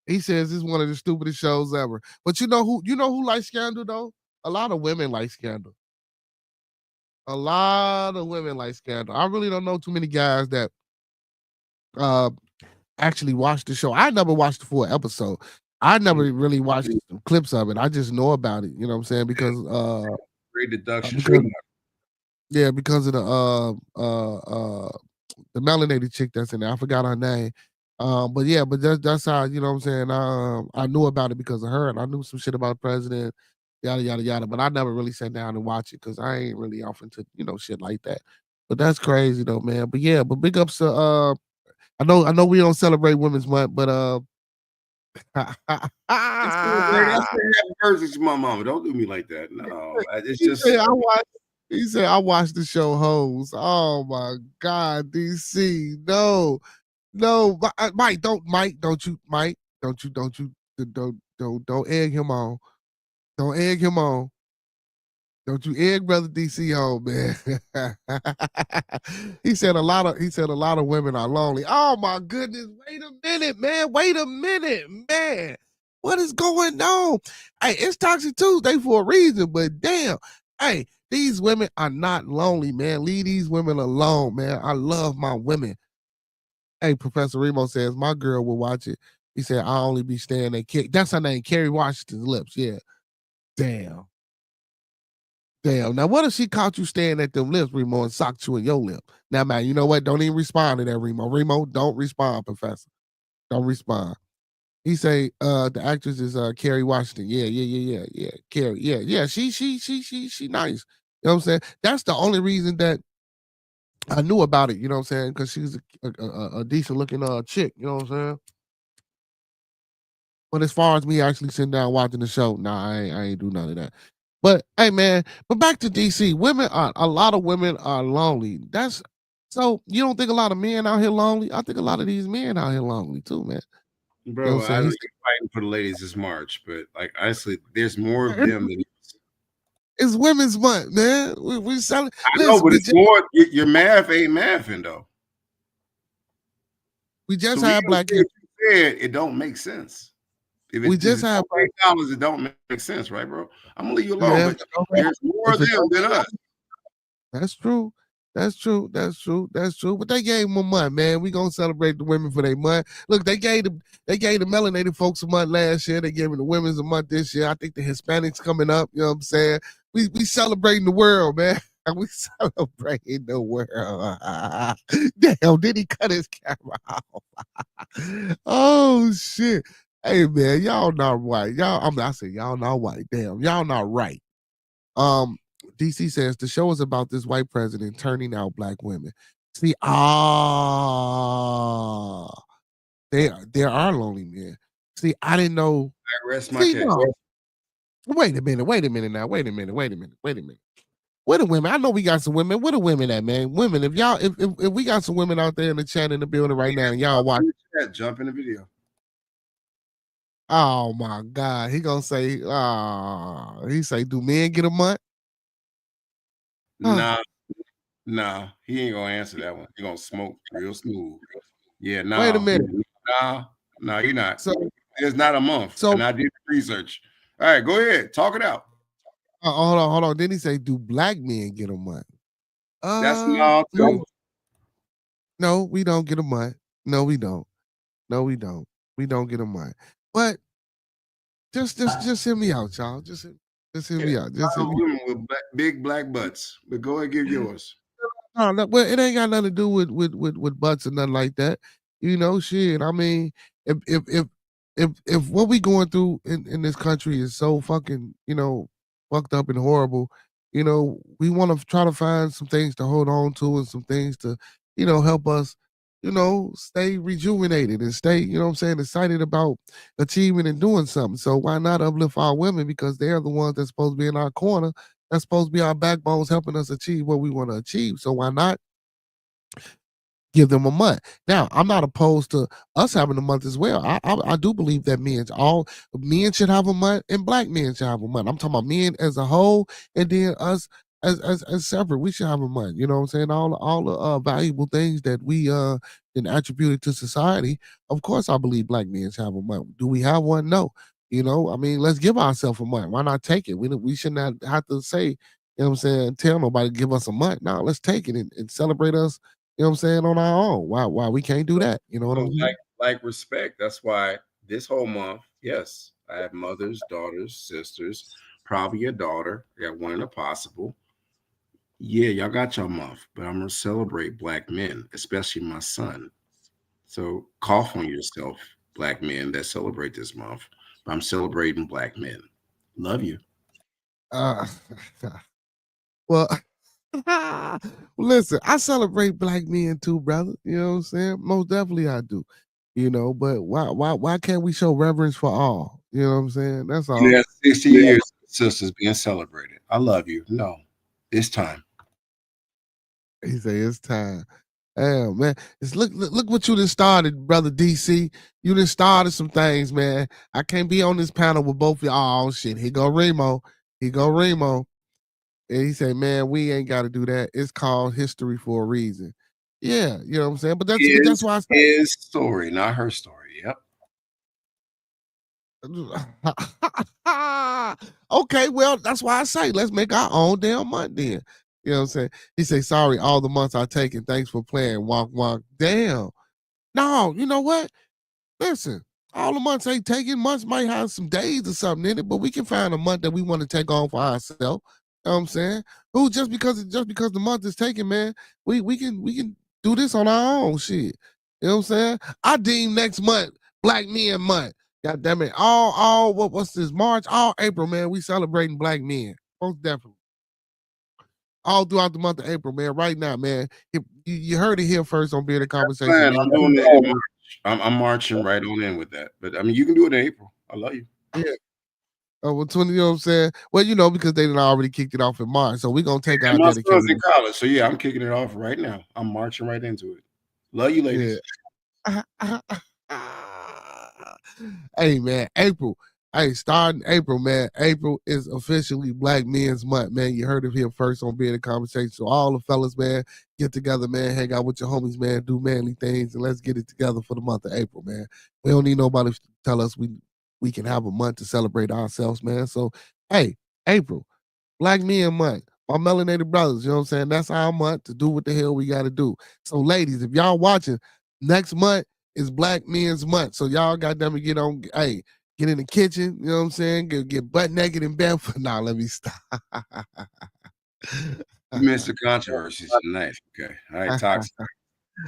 He says it's one of the stupidest shows ever. But you know who likes Scandal though? A lot of women like Scandal. A lot of women like Scandal. I really don't know too many guys that actually watched the show. I never watched the full episode. I never really watched clips of it. I just know about it. You know what I'm saying? Because great deduction. Because of the melanated chick that's in there. I forgot her name. But that's how, you know what I'm saying? I knew about it because of her, and I knew some shit about the president, yada yada yada. But I never really sat down and watched it because I ain't really off into shit like that. But that's crazy though, man. But yeah, but big ups to I know we don't celebrate Women's Month, but happy birthday to my mama. Don't do me like that. No, it's just. He said I watched the show Hoes. Oh my God, DC, no, Mike, don't egg him on. Don't egg him on. Don't you egg brother DC home, man. He said a lot of women are lonely. Oh my goodness. Wait a minute, man. What is going on? Hey, it's Toxiq Tuesday for a reason, but damn. Hey, these women are not lonely, man. Leave these women alone, man. I love my women. Hey, Professor Remo says my girl will watch it. He said I'll only be staying at that's her name, Kerry Washington's lips. Yeah. Damn. Now, what if she caught you staring at them lips, Remo, and socked you in your lip? Now, man, you know what? Don't even respond to that, Remo. Remo, don't respond, Professor. Don't respond. He say the actress is Kerry Washington. Yeah. Kerry. Yeah. She nice. You know what I'm saying? That's the only reason that I knew about it. You know what I'm saying? Because she's a decent looking chick. You know what I'm saying? But as far as me actually sitting down watching the show, nah, I ain't do none of that. But hey, man, but back to DC. A lot of women are lonely. So you don't think a lot of men out here lonely? I think a lot of these men out here lonely too, man. Bro, you know I was fighting for the ladies this March, but like honestly, there's more of them than it's Women's Month, man. We selling. I know, but it's more. Your math ain't mathing though. We just had Black. It don't make sense. If we just have $8, it don't make sense, right, bro? I'm gonna leave you alone. Yeah, but there's more of them than us. That's true. But they gave them a month, man. We gonna celebrate the women for their month. Look, they gave the melanated folks a month last year. They gave them the women's a month this year. I think the Hispanics coming up. You know what I'm saying? We celebrating the world, man. We celebrating the world. Damn, did he cut his camera off? Oh shit. Hey man, y'all not white. I say y'all not white. Damn, y'all not right. DC says the show is about this white president turning out black women. See, there are lonely men. See, I didn't know. I rest my case. No. Wait a minute now. Wait a minute. Where the women? I know we got some women. Where the women at, man? Women, if we got some women out there in the chat in the building right now, and y'all watch. Jump in the video. Oh my God. He gonna say, he say, do men get a month? Nah, nah, he ain't gonna answer that one. He gonna smoke real smooth. Yeah, Wait a no, minute. no, you're not. So It's not a month, so and I did research. All right, go ahead, talk it out. hold on. Then he say, do black men get a month? That's no too. No, we don't get a month. No, we don't. No, we don't. We don't get a month. But just hear me out, y'all. Just hear Yeah, me out. Just hear me. women with big black butts. But go ahead, give yours. No, well, it ain't got nothing to do with butts or nothing like that. You know, shit. I mean, if what we going through in this country is so fucking, fucked up and horrible, we want to try to find some things to hold on to and some things to, help us, stay rejuvenated and stay, what I'm saying, excited about achieving and doing something. So why not uplift our women, because they're the ones that's supposed to be in our corner, that's supposed to be our backbones, helping us achieve what we want to achieve. So why not give them a month? Now, I'm not opposed to us having a month as well. I do believe that all men should have a month and black men should have a month. I'm talking about men as a whole, and then us as separate. We should have a month. You know what I'm saying? All the valuable things that we can attribute it to society. Of course, I believe black men should have a month. Do we have one? No. I mean, let's give ourselves a month. Why not take it? We should not have to say, what I'm saying, tell nobody to give us a month. No, let's take it and celebrate us, what I'm saying, on our own. Why we can't do that? You know what So I'm saying? like respect. That's why this whole month, yes, I have mothers, daughters, sisters, probably a daughter. I got one in a possible. Yeah, y'all got your month, but I'm gonna celebrate black men, especially my son. So cough on yourself, black men that celebrate this month. But I'm celebrating black men. Love you. Uh, well, listen, I celebrate black men too, brother. You know what I'm saying? Most definitely I do. But why can't we show reverence for all? You know what I'm saying? That's You all. have 60 years, sisters being celebrated. I love you. No, it's time. He say it's time. Damn, man. Look what you done started, brother DC. You done started some things, man. I can't be on this panel with both of y'all. Oh shit. Here go Remo. Here go Remo. And he said, man, we ain't got to do that. It's called history for a reason. Yeah, you know what I'm saying? But that's why I say His story, not her story. Yep. okay, well, that's why I say let's make our own damn month then. You know what I'm saying? He say, sorry, all the months I taken. Thanks for playing. Walk, walk. Damn. No, you know what? Listen, all the months ain't taken. Months might have some days or something in it, but we can find a month that we want to take on for ourselves. You know what I'm saying? Who just because the month is taken, man, we can do this on our own shit. You know what I'm saying? I deem next month Black Men Month. God damn it. What's this? March, all April, man. We celebrating black men. Most definitely. All throughout the month of April, man. Right now, man. You heard it here first on Bearded Conversation, Man, man. I'm doing it in March. I'm marching right on in with that. But I mean, you can do it in April. I love you. Yeah. Oh, well, 20, you know what I'm saying? Well, because they done already kicked it off in March. So we're going to take And our my son's dedicated. in college, so yeah, I'm kicking it off right now. I'm marching right into it. Love you, Yeah. ladies. Hey, man, April. Hey, starting April, man. April is officially Black Men's Month, man. You heard it here first on Being a Conversation. So all the fellas, man, get together, man. Hang out with your homies, man. Do manly things, and let's get it together for the month of April, man. We don't need nobody to tell us we can have a month to celebrate ourselves, man. So, hey, April, Black Men Month. My melanated brothers, you know what I'm saying? That's our month to do what the hell we got to do. So, ladies, if y'all watching, next month is Black Men's Month. So, y'all got them to get on, hey, get in the kitchen, you know what I'm saying? Get butt naked in bed. Nah, let me stop. You missed the controversies tonight. Okay. All right, Toxiq.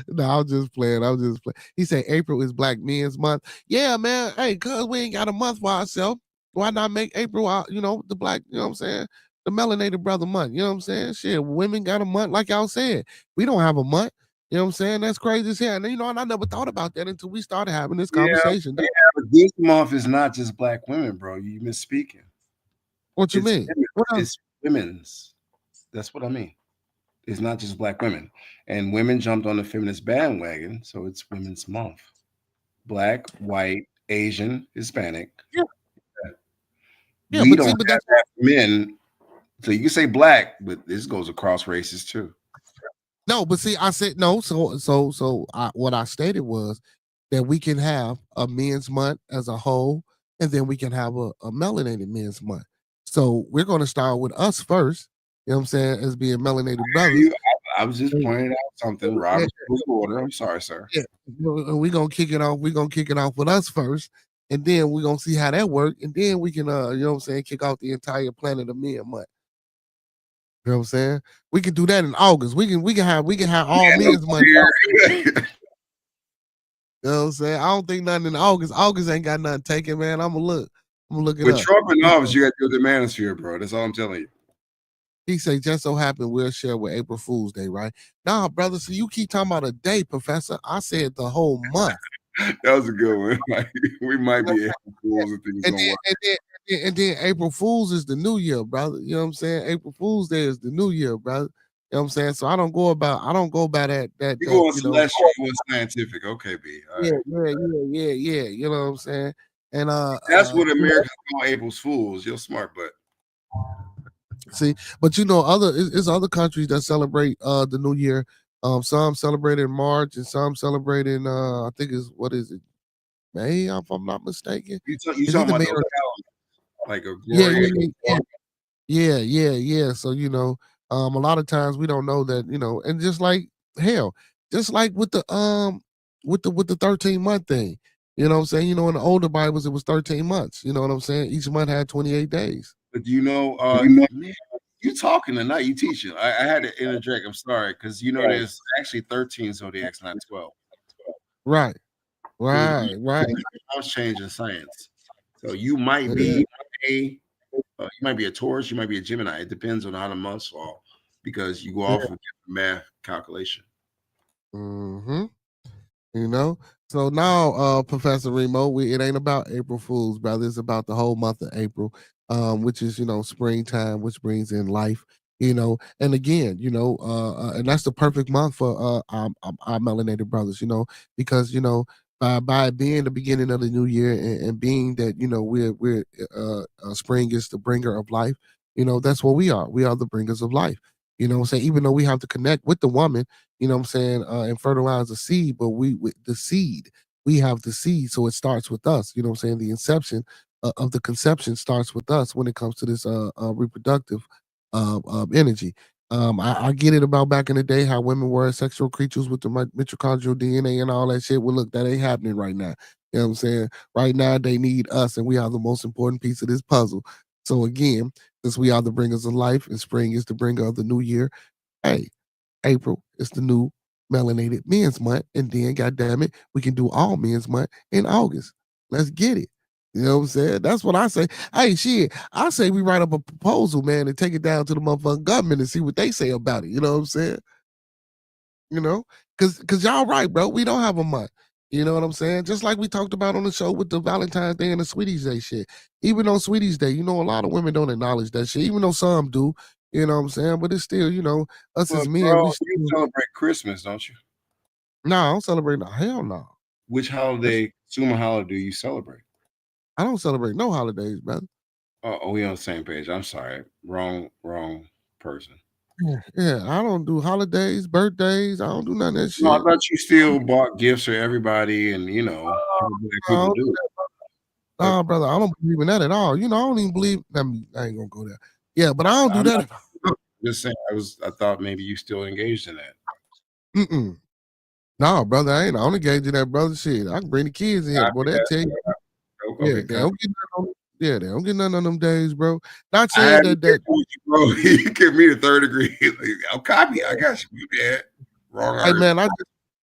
No, I'm just playing. I'm just playing. He said April is Black Men's Month. Yeah, man. Hey, cuz we ain't got a month for ourselves. Why not make April, the black, you know what I'm saying? The melanated brother month. You know what I'm saying? Shit, women got a month, like y'all said. We don't have a month. You know what I'm saying? That's crazy as hell. And I never thought about that until we started having this Yeah, conversation. but this month is not just black women, bro. You misspeaking. What you It's mean? women. What else? It's women's. That's what I mean. It's not just black women. And women jumped on the feminist bandwagon, so it's women's month. Black, white, Asian, Hispanic. Yeah. Yeah, We but don't see, have but that's that for men. So you can say black, but this goes across races too. no, but see, I said no. What I stated was that we can have a men's month as a whole, and then we can have a melanated men's month. So we're going to start with us first. You know what I'm saying? As being melanated brothers. I was just pointing out something. Yeah, Robert's Rules of Order. I'm sorry, sir. yeah. We're gonna kick it off. We're gonna kick it off with us first, and then we're gonna see how that works, and then we can you know what I'm saying, kick off the entire Planet of Men month. You know what I'm saying? We can do that in August. We can have all men's month. Here. You know what I'm saying? I don't think nothing in August. August ain't got nothing taken, man. I'm gonna look. I'm gonna look it With up. Trump in office, you got to do the manosphere, bro. That's all I'm telling you. He say just so happened we'll share with April Fool's Day, right? Nah, brother. So you keep talking about a day, Professor. I said the whole month. That was a good one. Like, we might be April Fools if things And don't then, work. and then April Fool's is the new year, brother. You know what I'm saying? April Fool's Day is the new year, brother. You know what I'm saying? So I don't go by that You go on you know. celestial, you went scientific. Okay, B. All Yeah, right. yeah. You know what I'm saying? And That's what you know, Americans call April's Fools. You're smart, but see, but you know, it's other countries that celebrate the new year. Some celebrate in March and some celebrate in I think it's what is it, May, if I'm not mistaken. you It's talking either about May those or calendars, like a yeah, Gloria. yeah. So you know, a lot of times we don't know that, you know, and just like hell, just like with the 13-month thing, you know what I'm saying? You know, in the older Bibles it was 13 months. You know what I'm saying? Each month had 28 days. But man, you talking tonight, you teaching. I had to interject. I'm sorry, because there's actually 13 zodiacs, not 12. Right, Because right. house change in science. So you might Yeah. be a Taurus, you might be a Gemini. It depends on how the months fall, because you go off of different math calculation. Mm-hmm. You know, so now, Professor Remo, it ain't about April Fools, brother. It's about the whole month of April, which is, you know, springtime, which brings in life. You know, and again, you know, and that's the perfect month for our melanated brothers. You know, because you know, by it being the beginning of the new year, and being that, you know, we're spring is the bringer of life. You know, that's what we are. We are the bringers of life. You know what I'm saying? Even though we have to connect with the woman, you know what I'm saying, and fertilize the seed, but with the seed, we have the seed, so it starts with us. You know what I'm saying? The inception of the conception starts with us when it comes to this reproductive energy. I get it about back in the day how women were sexual creatures with the mitochondrial DNA and all that shit. Well, look, that ain't happening right now. You know what I'm saying? Right now, they need us, and we are the most important piece of this puzzle. So again, since we are the bringers of life, and spring is the bringer of the new year, hey, April is the new melanated men's month. And then, goddamn it, we can do all men's month in August. Let's get it. You know what I'm saying? That's what I say. Hey, shit, I say we write up a proposal, man, and take it down to the motherfucking government and see what they say about it. You know what I'm saying? You know, because y'all right, bro. We don't have a month. You know what I'm saying? Just like we talked about on the show with the Valentine's Day and the Sweeties Day shit. Even on Sweeties Day, you know, a lot of women don't acknowledge that shit, even though some do. You know what I'm saying? But it's still, you know, us Well, as men, bro, we you still. celebrate Christmas, don't you? No, I don't celebrate no. Hell no. Which That's, holiday, consumer holiday, do you celebrate? I don't celebrate no holidays, brother. We on the same page. I'm sorry. Wrong person. Yeah, I don't do holidays, birthdays. I don't do none of that No, I shit. thought you still bought gifts for everybody, and how black people No, do. But no, brother, I don't believe in that at all. You know, I don't even believe. I ain't gonna go there. Yeah, but I don't do I'm not that. just saying. I thought maybe you still engaged in that. Mm-mm. No, brother, I ain't. I don't engage in that, brother. Shit, I can bring the kids in here, boy. Copy They that. tell you, yeah, Okay, they copy. don't get none on. Yeah, they don't get none on them days, bro. Not I saying had to that get with you, bro. You give me the third degree. Like, I'll copy. I got you. You did. Wrong Hey argument.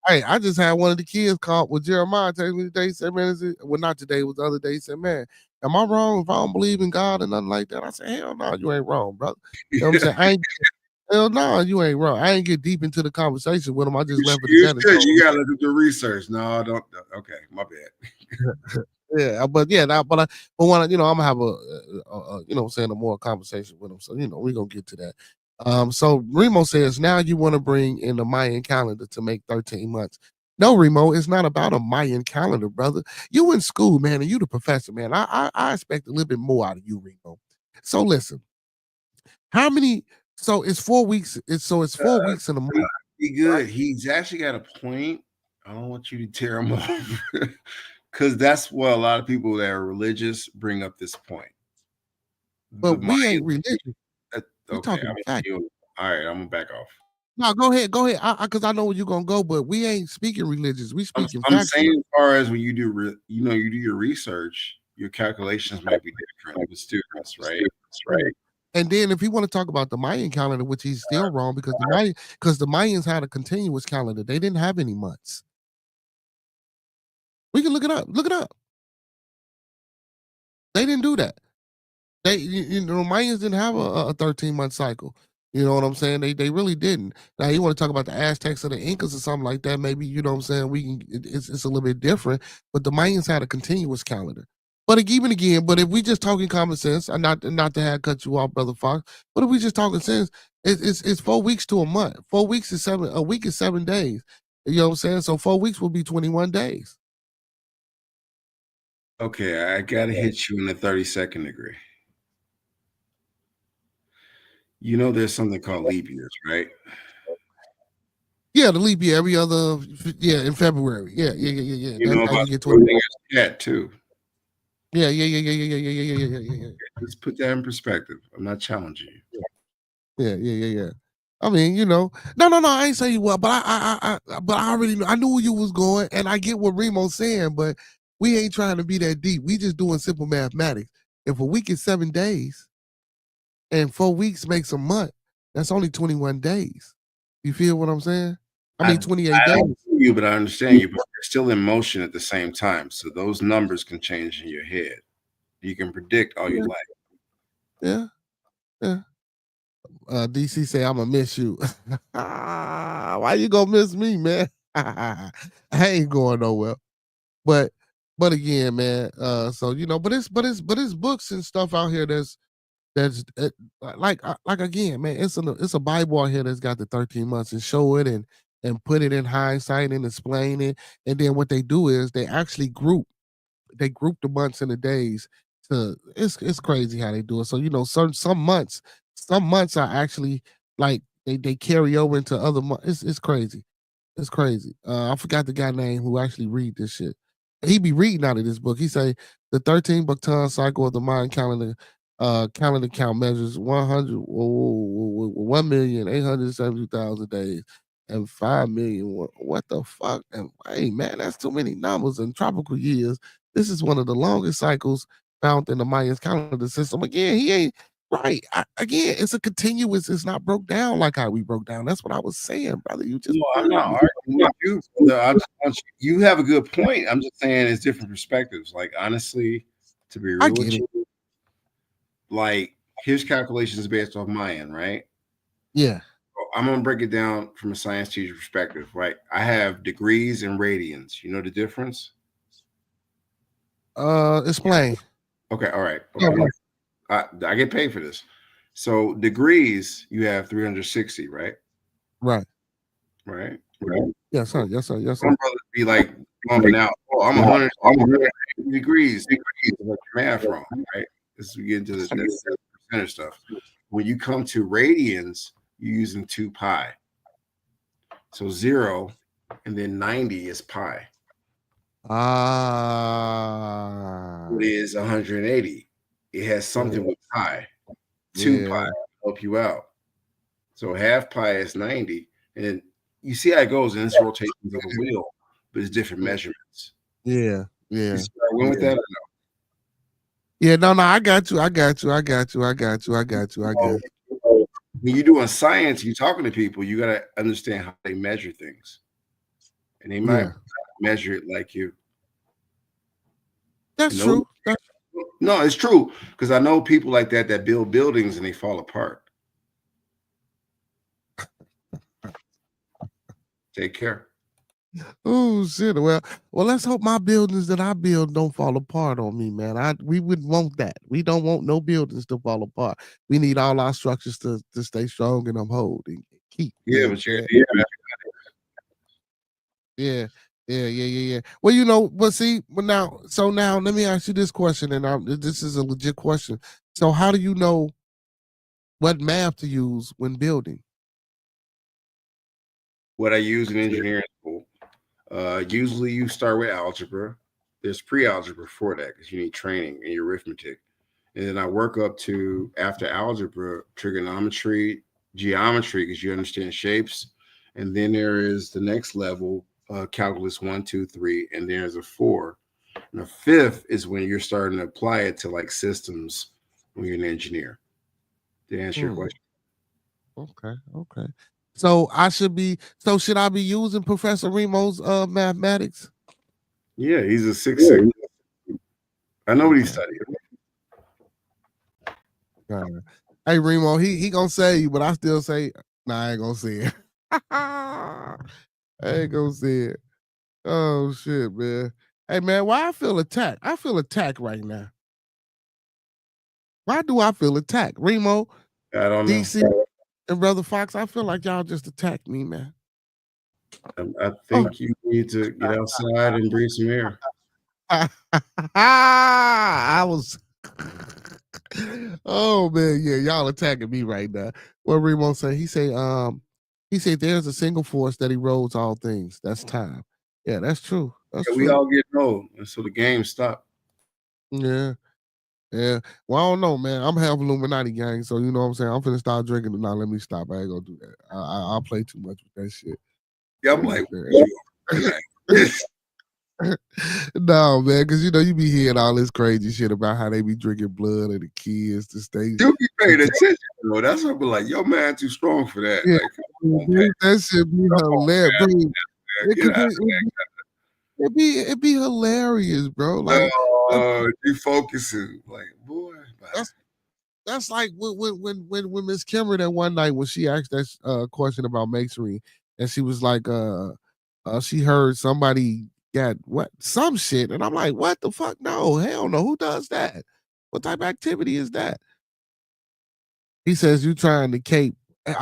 man, I just had one of the kids call with Jeremiah text me today. He said, man, well, not today, it was the other day. He said, man, am I wrong if I don't believe in God and nothing like that? I said, hell no, you ain't wrong, brother. You know what I'm saying? Hell no, you ain't wrong. I ain't get deep into the conversation with him. I just left it at You that and should. told You him. gotta look at the research. No, I don't. Okay, my bad. Yeah, but yeah, but when you know, I'm gonna have you know what I'm saying, a more conversation with him. So, you know, we're gonna get to that. So Remo says now you want to bring in the Mayan calendar to make 13 months. No, Remo, it's not about a Mayan calendar, brother. You in school, man, and you the professor, man. I expect a little bit more out of you, Remo. So listen, how many? So it's 4 weeks. It's 4 weeks in a month. Be good. He's actually got a point. I don't want you to tear him off because that's what a lot of people that are religious bring up this point. But we ain't religious. We Okay, talking fact. all right, I'm gonna back off. No, go ahead. Because I know where you're gonna go, but we ain't speaking religious. We speaking I'm factual. saying as far as when you do, you do your research, your calculations might be different with students, right? Right. And then if you want to talk about the Mayan calendar, which he's still wrong because the Mayans had a continuous calendar. They didn't have any months. We can look it up. Look it up. They didn't do that. Mayans didn't have a 13-month cycle. You know what I'm saying? They really didn't. Now you want to talk about the Aztecs or the Incas or something like that? Maybe you know what I'm saying. It's a little bit different, but the Mayans had a continuous calendar. But even again, but if we just talking common sense, and not to have cut you off, brother Fox, but if we just talking sense, it's 4 weeks to a month. 4 weeks is a week is 7 days. You know what I'm saying? So 4 weeks will be 21 days. Okay, I gotta hit you in the 32nd degree. You know, there's something called leap years, right? Yeah, the leap year every other, in February. Yeah. You know That's how about you get 20. cat too. Yeah. Let's put that in perspective. I'm not challenging you. Yeah. I mean, no, I ain't saying you well, but I already know. I knew where you was going, and I get what Remo's saying, but we ain't trying to be that deep. We just doing simple mathematics. If a week is 7 days, and 4 weeks makes a month, that's only 21 days. You feel what I'm saying? I mean, 28 I days. don't see you, but I understand you. But you're still in motion at the same time, so those numbers can change in your head. You can predict all you like. Yeah. DC say I'm gonna miss you. Why you gonna miss me, man? I ain't going nowhere. But again, man. So but it's books and stuff out here that's like again, man. It's a Bible out here that's got the 13 months and show it and put it in hindsight and explain it. And then what they do is they actually group the months and the days to it's crazy how they do it. So some months are actually like they carry over into other months. It's crazy. It's crazy. I forgot the guy name who actually read this shit. He be reading out of this book. He say the 13 Bacton cycle of the Mayan calendar calendar count measures 1,870,000 days and 5 million. What the fuck? And hey, man, that's too many numbers in tropical years. This is one of the longest cycles found in the Mayan calendar system. Again, he ain't right. Again, it's a continuous. It's not broke down like how we broke down. That's what I was saying, brother. You just. No, I'm not arguing with you. I just want you have a good point. I'm just saying it's different perspectives. Like honestly, to be real with you, like his calculations based off Mayan, right? Yeah. I'm gonna break it down from a science teacher perspective, right? I have degrees and radians. You know the difference? Explain. Okay, all right. Okay. I get paid for this. So degrees, you have 360, right? Right. Yes, sir. Some brothers be like bumping out. Oh, I'm 100 degrees. Like math wrong, right? As we get into this percentage stuff. When you come to radians, you're using 2 pi. So 0 and then 90 is pi. It is 180. It has something with pi. 2 pi to help you out. So half pi is 90. And then you see how it goes in this rotations of the wheel, but it's different measurements. Yeah. You see where I went with that or no? Yeah, no, I got you. When you're doing science, you're talking to people, you got to understand how they measure things. And they might measure it like you. That's true. No, it's true. Because I know people like that build buildings and they fall apart. Take care. Oh shit! Well, let's hope my buildings that I build don't fall apart on me, man. We wouldn't want that. We don't want no buildings to fall apart. We need all our structures to stay strong and uphold and keep. Yeah, but yeah. Yeah. Well, but see, now let me ask you this question, and this is a legit question. So, how do you know what math to use when building? What I use in engineering school, usually you start with algebra. There's pre-algebra for that because you need training in your arithmetic. And then I work up to, after algebra, trigonometry, geometry, because you understand shapes. And then there is the next level, calculus 1, 2, 3, and there's a 4. And the fifth is when you're starting to apply it to like systems when you're an engineer. To answer your Hmm. question. Okay. So should I be using Professor Remo's mathematics? Yeah, he's a 6'6". I know what he Okay. studied. Hey Remo, he gonna say you, but I still say, nah, I ain't gonna say it. I ain't gonna say it. Oh shit, man. Hey man, why I feel attacked? I feel attacked right now. Why do I feel attacked? Remo, I don't know. DC, and Brother Fox, I feel like y'all just attacked me, man. I think you need to get outside and breathe some air. I was oh man, yeah, y'all attacking me right now. What Remo say? He said there's a single force that erodes all things. That's time. Yeah, that's true. That's Yeah, we true. all get old, and so the game stopped. Yeah. Yeah. Well, I don't know, man. I'm half Illuminati gang, so you know what I'm saying. I'm finna start drinking and now let me stop. I ain't gonna do that. I'll play too much with that shit. Yeah, I'm like, what you No, man, because you be hearing all this crazy shit about how they be drinking blood of the kids to stay. You be paying attention, though. That's what I'm like, yo, man, too strong for that. Yeah, Like, come on, man. that should be Come on, hilarious, bro. man. It Get could out. be hilarious, bro. Like You focusing, like, boy. that's that's like when Miss Kimber that one night when she asked that question about masonry, and she was like, she heard somebody got what some shit, and I'm like, what the fuck? No, hell no. Who does that? What type of activity is that? He says you trying to cape. Wow.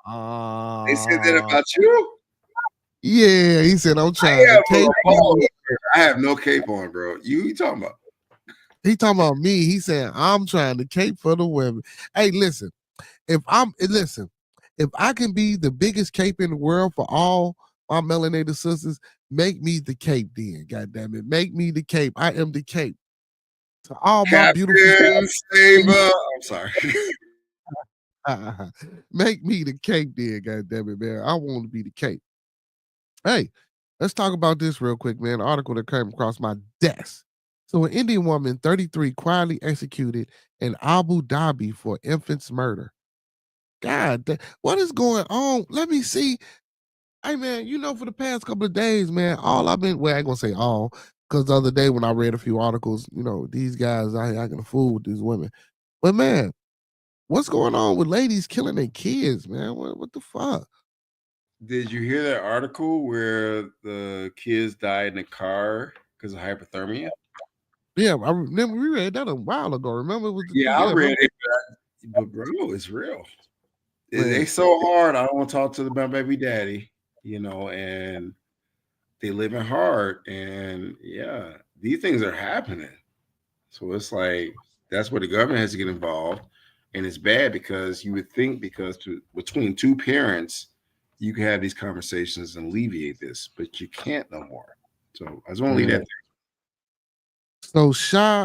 Oh, They said that about you? yeah. He said I'm I trying to have a cape. revolver. I have no cape on, bro. You talking about? He talking about me. He said I'm trying to cape for the women. Hey, listen. Listen, if I can be the biggest cape in the world for all my melanated sisters, make me the cape then. God damn it. Make me the cape. I am the cape. To all my beautiful Captain Saber. I'm sorry. make me the cape then, god damn it, man. I want to be the cape. Hey, let's talk about this real quick, man. An article that came across my desk. So an Indian woman, 33, quietly executed in Abu Dhabi for infant's murder. What is going on? Let me see. Hey man, for the past couple of days, man, all I've been I ain't gonna say all, because the other day when I read a few articles, these guys I can fool with these women. But man, what's going on with ladies killing their kids, man? What the fuck? Did you hear that article where the kids died in the car because of hypothermia? Yeah, I remember we read that a while ago. Remember it was the Yeah, thing. I Yeah, read remember? it, but bro, it's real. They Man, so hard. I don't want to talk to my baby daddy, and they living hard, and yeah, these things are happening. So it's like that's where the government has to get involved, and it's bad because you would think between two parents, you can have these conversations and alleviate this, but you can't no more. So I just want to leave that there.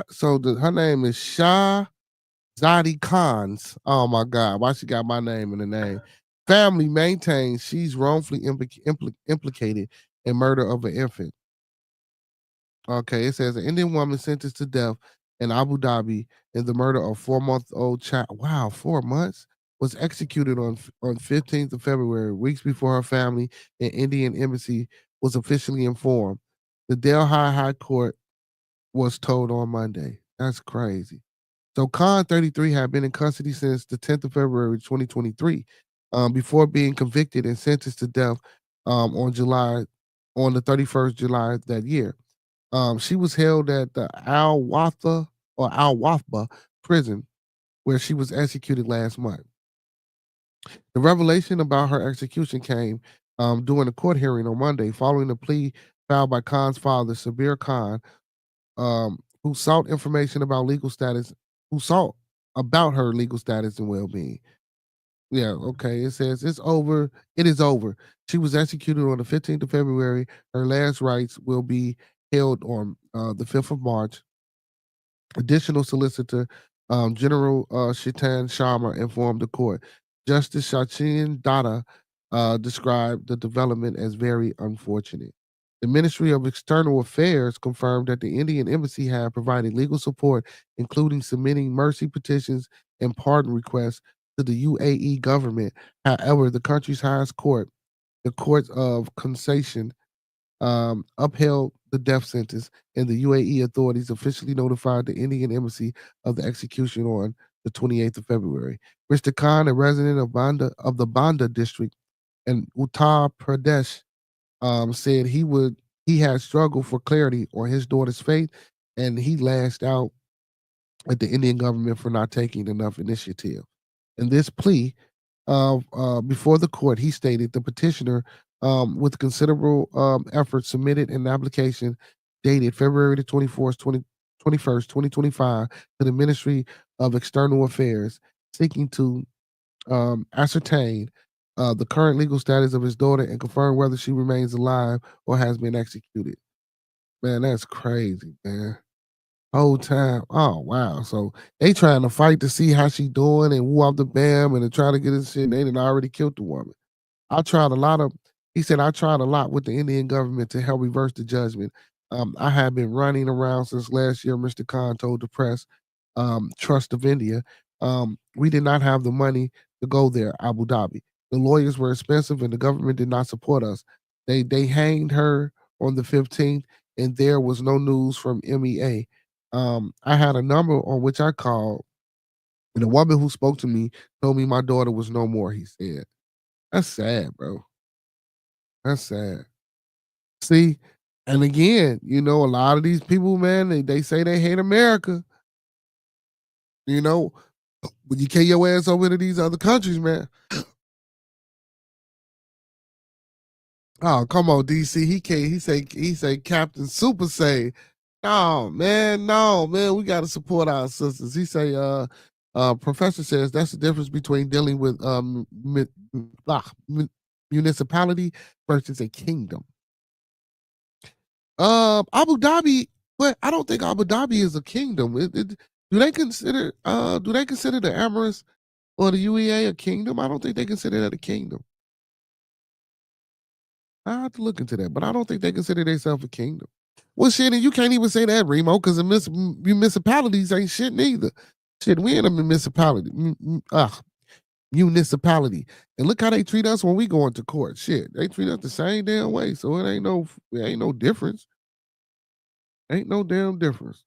So her name is Shah Zadi Khans. Oh my God, why she got my name in the name? Family maintains she's wrongfully implicated in murder of an infant. Okay, it says an Indian woman sentenced to death in Abu Dhabi in the murder of 4-month-old child. Wow, 4 months was executed on 15th of February, weeks before her family and Indian embassy was officially informed. The Delhi High Court was told on Monday. That's crazy. So Khan, 33, had been in custody since the 10th of February, 2023, before being convicted and sentenced to death on the 31st July that year. She was held at the Al Watha or Al Wathba prison where she was executed last month. The revelation about her execution came during a court hearing on Monday, following the plea filed by Khan's father, Sabir Khan, who sought information about legal status, who sought about her legal status and well-being. Yeah, okay. It says it's over. It is over. She was executed on the 15th of February. Her last rites will be held on the 5th of March. Additional Solicitor General Shitan Sharma informed the court. Justice Sachin Datta described the development as very unfortunate. The Ministry of External Affairs confirmed that the Indian Embassy had provided legal support, including submitting mercy petitions and pardon requests to the UAE government. However, the country's highest court, the Court of Cassation, upheld the death sentence, and the UAE authorities officially notified the Indian embassy of the execution on the 28th of February. Mr. Khan, a resident of the Banda district in Uttar Pradesh, said he had struggled for clarity on his daughter's fate, and he lashed out at the Indian government for not taking enough initiative. In this plea, before the court, he stated the petitioner, with considerable effort, submitted an application dated February the 24th, 21st, 2025, to the Ministry of External Affairs, seeking to ascertain the current legal status of his daughter and confirm whether she remains alive or has been executed. Man, that's crazy, man. Whole time. Oh wow. So they trying to fight to see how she doing and woo up the bam and to try to get this shit. And they done already killed the woman. I tried a lot of he said I tried a lot with the Indian government to help reverse the judgment. I have been running around since last year, Mr. Khan told the press, Trust of India. We did not have the money to go there, Abu Dhabi. The lawyers were expensive and the government did not support us. They hanged her on the 15th and there was no news from MEA. I had a number on which I called, and the woman who spoke to me told me my daughter was no more, he said. That's sad, bro. That's sad. See, and again, you know, a lot of these people, man, they say they hate America. You know, when you carry your ass over to these other countries, man. Oh, come on, DC. He can't. He say Captain Super say, no, man, we gotta support our sisters. He say, Professor says that's the difference between dealing with municipality versus a kingdom. Abu Dhabi, but I don't think Abu Dhabi is a kingdom. Do they consider the Emirates or the UEA a kingdom? I don't think they consider that a kingdom. I have to look into that, but I don't think they consider themselves a kingdom. Well, shit, and you can't even say that, Remo, because the municipalities ain't shit neither. Shit, we in a municipality. Municipality. And look how they treat us when we go into court. Shit, they treat us the same damn way. So it ain't no difference. Ain't no damn difference.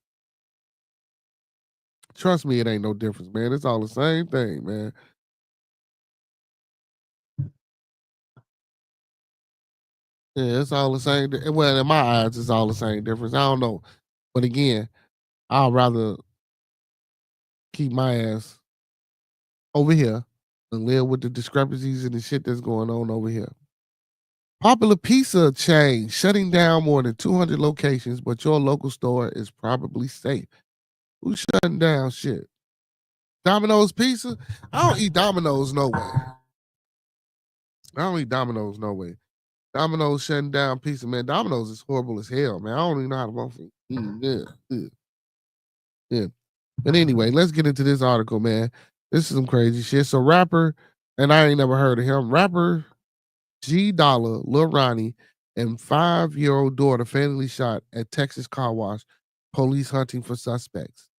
Trust me, it ain't no difference, man. It's all the same thing, man. Yeah, it's all the same. Well, in my eyes, it's all the same difference. I don't know. But again, I'd rather keep my ass over here and live with the discrepancies and the shit that's going on over here. Popular pizza chain shutting down more than 200 locations, but your local store is probably safe. Who's shutting down shit? Domino's Pizza? I don't eat Domino's no way. I don't eat Domino's no way. Domino's shutting down pizza, man. Domino's is horrible as hell, man. I don't even know how to vote for it. Yeah. But anyway, let's get into this article, man. This is some crazy shit. So rapper, and I ain't never heard of him, rapper G Dollar, Lil Ronnie, and 5-year-old daughter fatally shot at Texas car wash. Police hunting for suspects.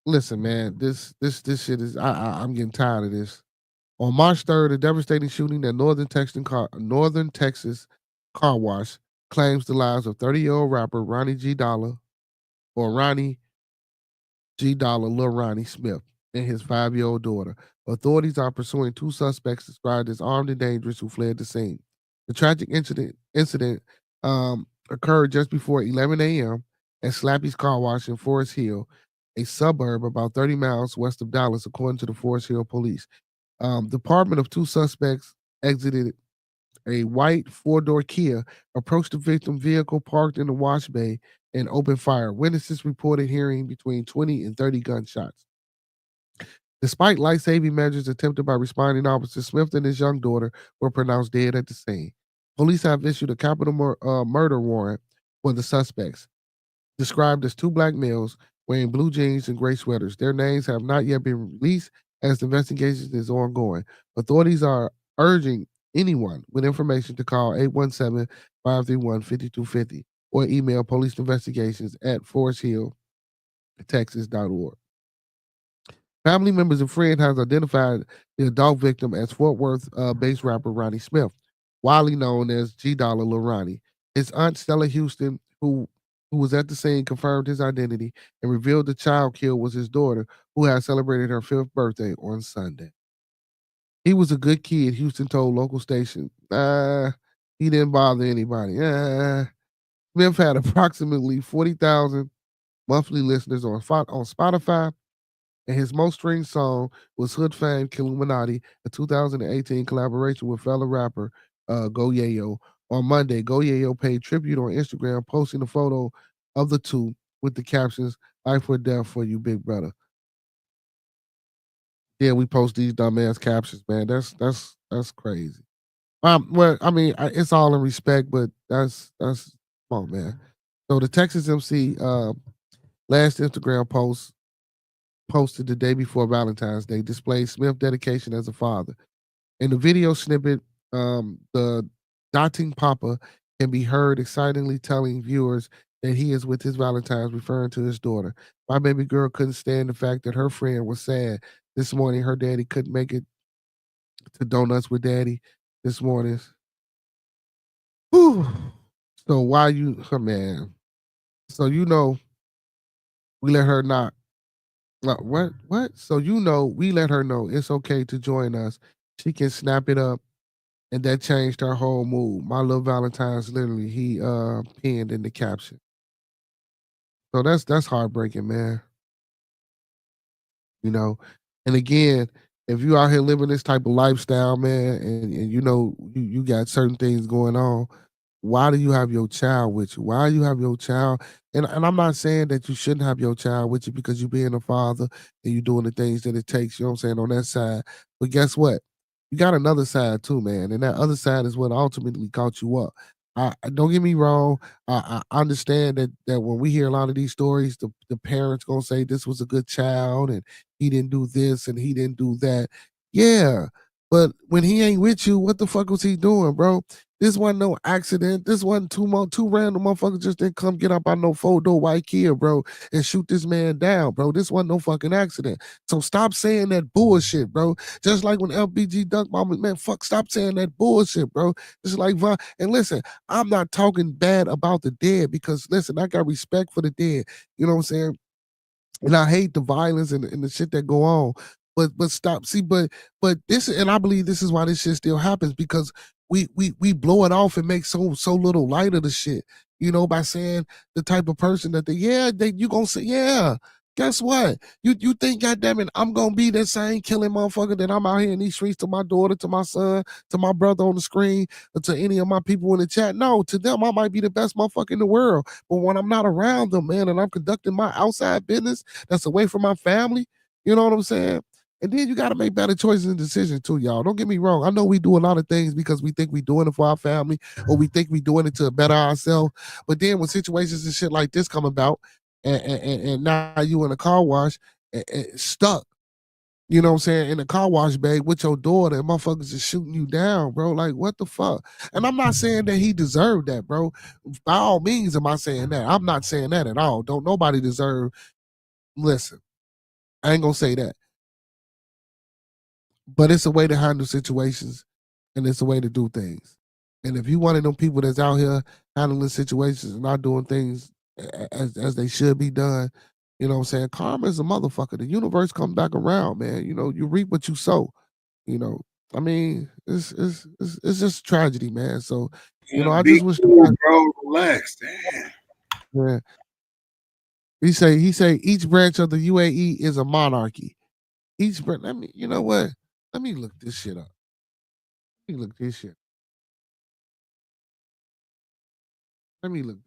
Listen, man, this shit is I'm getting tired of this. On March 3rd, a devastating shooting at Northern Texas car wash claims the lives of 30-year-old rapper Ronnie G Dollar, or Ronnie G Dollar, Lil Ronnie Smith, and his 5-year-old daughter. Authorities are pursuing two suspects described as armed and dangerous who fled the scene. The tragic incident occurred just before 11 a.m. at Slappy's Car Wash in Forest Hill, a suburb about 30 miles west of Dallas, according to the Forest Hill police. Department of two suspects exited a white four-door Kia, approached the victim vehicle parked in the wash bay, and opened fire. Witnesses reported hearing between 20 and 30 gunshots. Despite life-saving measures attempted by responding officers, Smith and his young daughter were pronounced dead at the scene. Police have issued a capital murder warrant for the suspects, described as two black males wearing blue jeans and gray sweaters. Their names have not yet been released as the investigation is ongoing. Authorities are urging anyone with information to call 817-531-5250 or email police investigations at foresthilltexas.org. Family members and friends have identified the adult victim as Fort Worth-based rapper Ronnie Smith, widely known as G Dollar Lil Ronnie. His aunt Stella Houston, who was at the scene, confirmed his identity and revealed the child killed was his daughter, who had celebrated her 5th birthday on Sunday. He was a good kid, Houston told local station. He didn't bother anybody. Smith had approximately 40,000 monthly listeners on Spotify, and his most streamed song was Hood fame Killuminati, a 2018 collaboration with fellow rapper Go Yayo. On Monday, Go Yayo paid tribute on Instagram, posting a photo of the two with the captions, "Life or death for you, big brother." Yeah, we post these dumbass captions, man. That's crazy. Well, I mean, it's all in respect, but that's come on, man. So the Texas MC last Instagram post posted the day before Valentine's Day displayed Smith's dedication as a father. In the video snippet, the doting papa can be heard excitingly telling viewers that he is with his Valentine's, referring to his daughter. My baby girl couldn't stand the fact that her friend was sad this morning. Her daddy couldn't make it to donuts with daddy this morning. Whew. So why you, man? So we let her not. What? What? So we let her know it's okay to join us. She can snap it up, and that changed her whole mood. My little Valentine's, literally, he pinned in the caption. So that's heartbreaking, man. You know, and again, if you out here living this type of lifestyle, man, and you got certain things going on, why do you have your child with you? Why do you have your child? And I'm not saying that you shouldn't have your child with you because you being a father and you doing the things that it takes, you know what I'm saying, on that side. But guess what? You got another side too, man. And that other side is what ultimately caught you up. Don't get me wrong. I understand that when we hear a lot of these stories, the parents gonna say this was a good child and he didn't do this and he didn't do that. Yeah, but when he ain't with you, what the fuck was he doing, bro? This wasn't no accident. This wasn't two random motherfuckers just didn't come get up on no four-door white Kia, bro, and shoot this man down, bro. This wasn't no fucking accident. So stop saying that bullshit, bro. Just like when LBG Duck Mama, man, stop saying that bullshit, bro. Just like, and listen, I'm not talking bad about the dead because, listen, I got respect for the dead. You know what I'm saying? And I hate the violence and the shit that go on. But stop. See, but this, and I believe this is why this shit still happens because we blow it off and make so little light of the shit. You know, by saying the type of person that you gonna say, yeah. Guess what? You think, goddamn it, I'm gonna be that same killing motherfucker that I'm out here in these streets to my daughter, to my son, to my brother on the screen, or to any of my people in the chat? No, to them I might be the best motherfucker in the world. But when I'm not around them, man, and I'm conducting my outside business that's away from my family, you know what I'm saying? And then you got to make better choices and decisions too, y'all. Don't get me wrong. I know we do a lot of things because we think we doing it for our family or we think we doing it to better ourselves. But then when situations and shit like this come about, and now you in a car wash stuck, you know what I'm saying, in a car wash bag with your daughter, and motherfuckers is shooting you down, bro. Like, what the fuck? And I'm not saying that he deserved that, bro. By all means, am I saying that? I'm not saying that at all. Don't nobody deserve. Listen, I ain't gonna say that. But it's a way to handle situations and it's a way to do things. And if you one of them people that's out here handling situations and not doing things as they should be done, you know what I'm saying? Karma is a motherfucker. The universe comes back around, man. You know, you reap what you sow. You know, I mean, it's just tragedy, man. So, you know, I Be just wish cool, bro. Relax. Damn. yeah. He say each branch of the UAE is a monarchy. Each branch, I mean, you know what? Let me look this shit up. Let me look this shit. Let me look.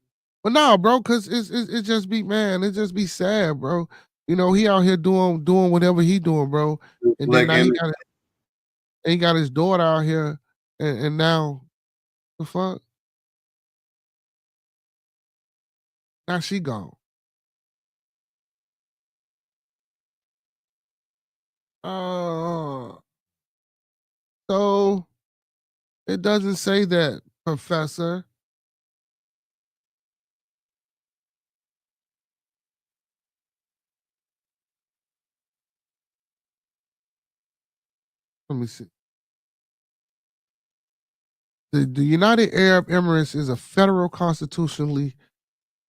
But nah, bro, cause it just be man, it just be sad, bro. You know, he out here doing whatever he doing, bro. And then Like, now and he got his daughter out here, and now the fuck, now she gone. Uh, so it doesn't say that, Professor. Let me see. The United Arab Emirates is a federal constitutionally.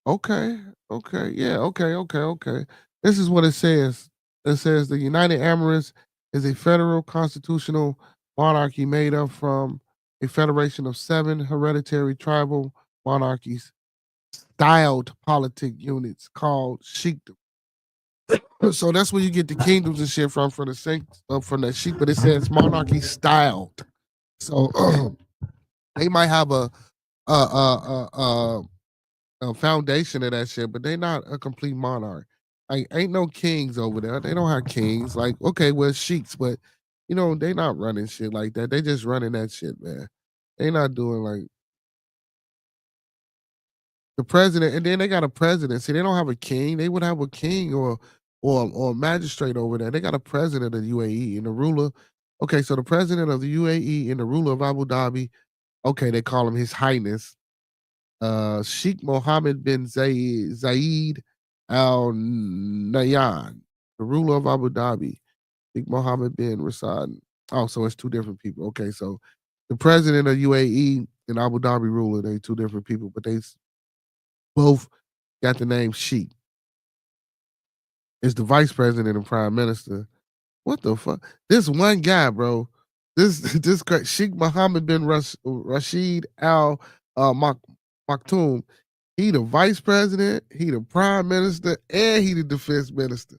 Okay, okay, yeah, okay. This is what it says. It says the United Emirates is a federal constitutional monarchy made up from a federation of 7 hereditary tribal monarchies styled politic units called sheikdom. So that's where you get the kingdoms and shit from the from that sheik, but it says monarchy styled. So they might have a foundation of that shit, but they not a complete monarch. Like, ain't no kings over there. They don't have kings. Like, okay, well, sheiks, but you know, they not running shit like that. They just running that shit, man. They not doing like the president, and then they got a president. See, they don't have a king. They would have a king or a magistrate over there. They got a president of the UAE and the ruler. Okay, so the president of the UAE and the ruler of Abu Dhabi. Okay, they call him His Highness Sheikh Mohammed bin Zayed Al Nahyan, the ruler of Abu Dhabi. Sheikh Mohammed bin Rasad. Oh, so it's two different people. Okay, so the president of UAE and Abu Dhabi ruler, they two different people, but they both got the name Sheikh. It's the vice president and prime minister. What the fuck? This one guy, bro. This Sheikh Mohammed bin Rashid Al Maktoum. He the vice president, he the prime minister, and he the defense minister.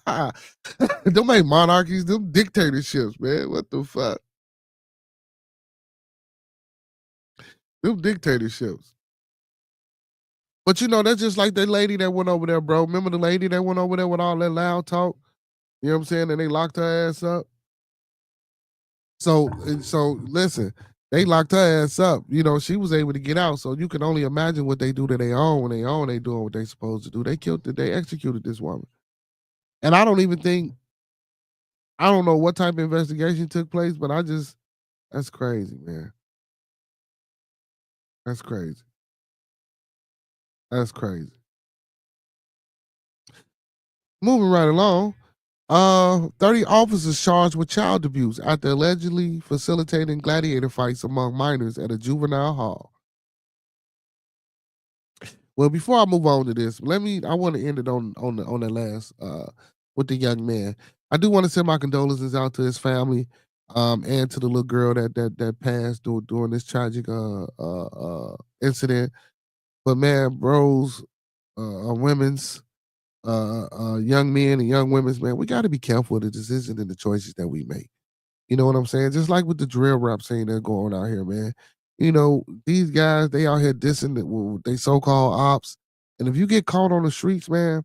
Don't make monarchies, them dictatorships, man. What the fuck? Them dictatorships. But you know, that's just like that lady that went over there, bro. Remember the lady that went over there with all that loud talk? You know what I'm saying? And they locked her ass up. So listen, they locked her ass up. You know, she was able to get out. So you can only imagine what they do to their own when they doing what they supposed to do. They executed this woman. And I don't even think, I don't know what type of investigation took place, but that's crazy, man. That's crazy. That's crazy. Moving right along. 30 officers charged with child abuse after allegedly facilitating gladiator fights among minors at a juvenile hall. Well, before I move on to this, I want to end it on the last with the young man. I do want to send my condolences out to his family, and to the little girl that passed during this tragic incident. But man, bros, women's, young men and young women's, man, we got to be careful of the decisions and the choices that we make. You know what I'm saying? Just like with the drill rap scene that's going out here, man. You know, these guys, they out here dissing they so-called ops. And if you get caught on the streets, man,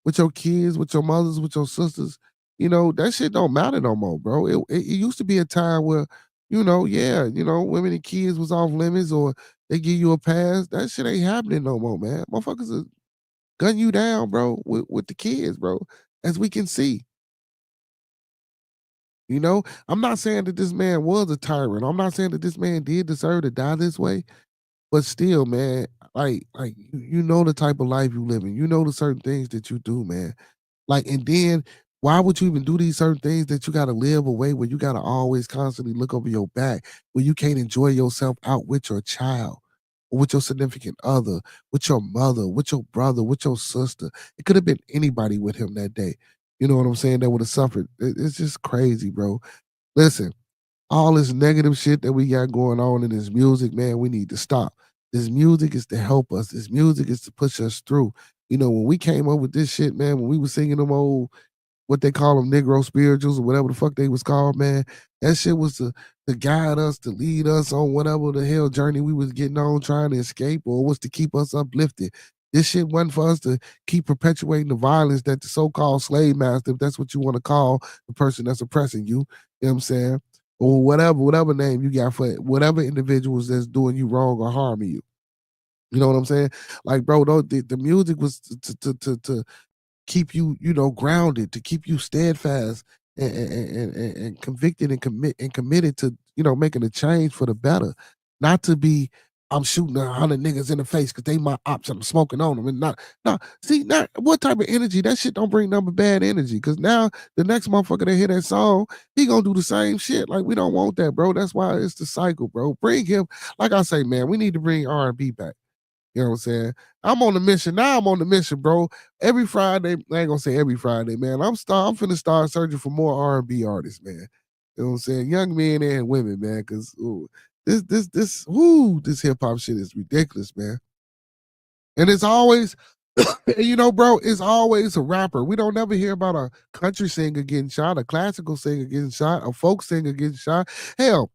with your kids, with your mothers, with your sisters, you know, that shit don't matter no more, bro. It used to be a time where, you know, yeah, you know, women and kids was off limits or they give you a pass. That shit ain't happening no more, man. Motherfuckers are gun you down, bro, with the kids, bro, as we can see. You know, I'm not saying that this man was a tyrant. I'm not saying that this man did deserve to die this way, but still, man, like you know the type of life you live in. You know the certain things that you do, man. Like, and then why would you even do these certain things that you gotta live away where you gotta always constantly look over your back, where you can't enjoy yourself out with your child, or with your significant other, with your mother, with your brother, with your sister. It could have been anybody with him that day. You know what I'm saying? That would have suffered. It's just crazy, bro. Listen, all this negative shit that we got going on in this music, man, we need to stop. This music is to help us. This music is to push us through. You know, when we came up with this shit, man, when we were singing them old what they call them, Negro spirituals or whatever the fuck they was called, man. That shit was to guide us, to lead us on whatever the hell journey we was getting on, trying to escape, or was to keep us uplifted. This shit wasn't for us to keep perpetuating the violence that the so-called slave master, if that's what you want to call the person that's oppressing you, you know what I'm saying? Or whatever name you got for it, whatever individuals that's doing you wrong or harming you. You know what I'm saying? Like, bro, the music was to keep you, grounded, to keep you steadfast and convicted and committed to, making a change for the better. Not to be, I'm shooting 100 niggas in the face because they my ops and I'm smoking on them. And not what type of energy? That shit don't bring nothing but bad energy. Cause now the next motherfucker that hear that song, he gonna do the same shit. Like, we don't want that, bro. That's why it's the cycle, bro. Bring him, like I say, man, we need to bring R&B back. You know what I'm saying? I'm on the mission. Now I'm on the mission, bro. Every Friday, I ain't gonna say every Friday, man. I'm finna start searching for more R&B artists, man. You know what I'm saying? Young men and women, man, because this hip hop shit is ridiculous, man. And it's always, bro, it's always a rapper. We don't never hear about a country singer getting shot, a classical singer getting shot, a folk singer getting shot. Hell,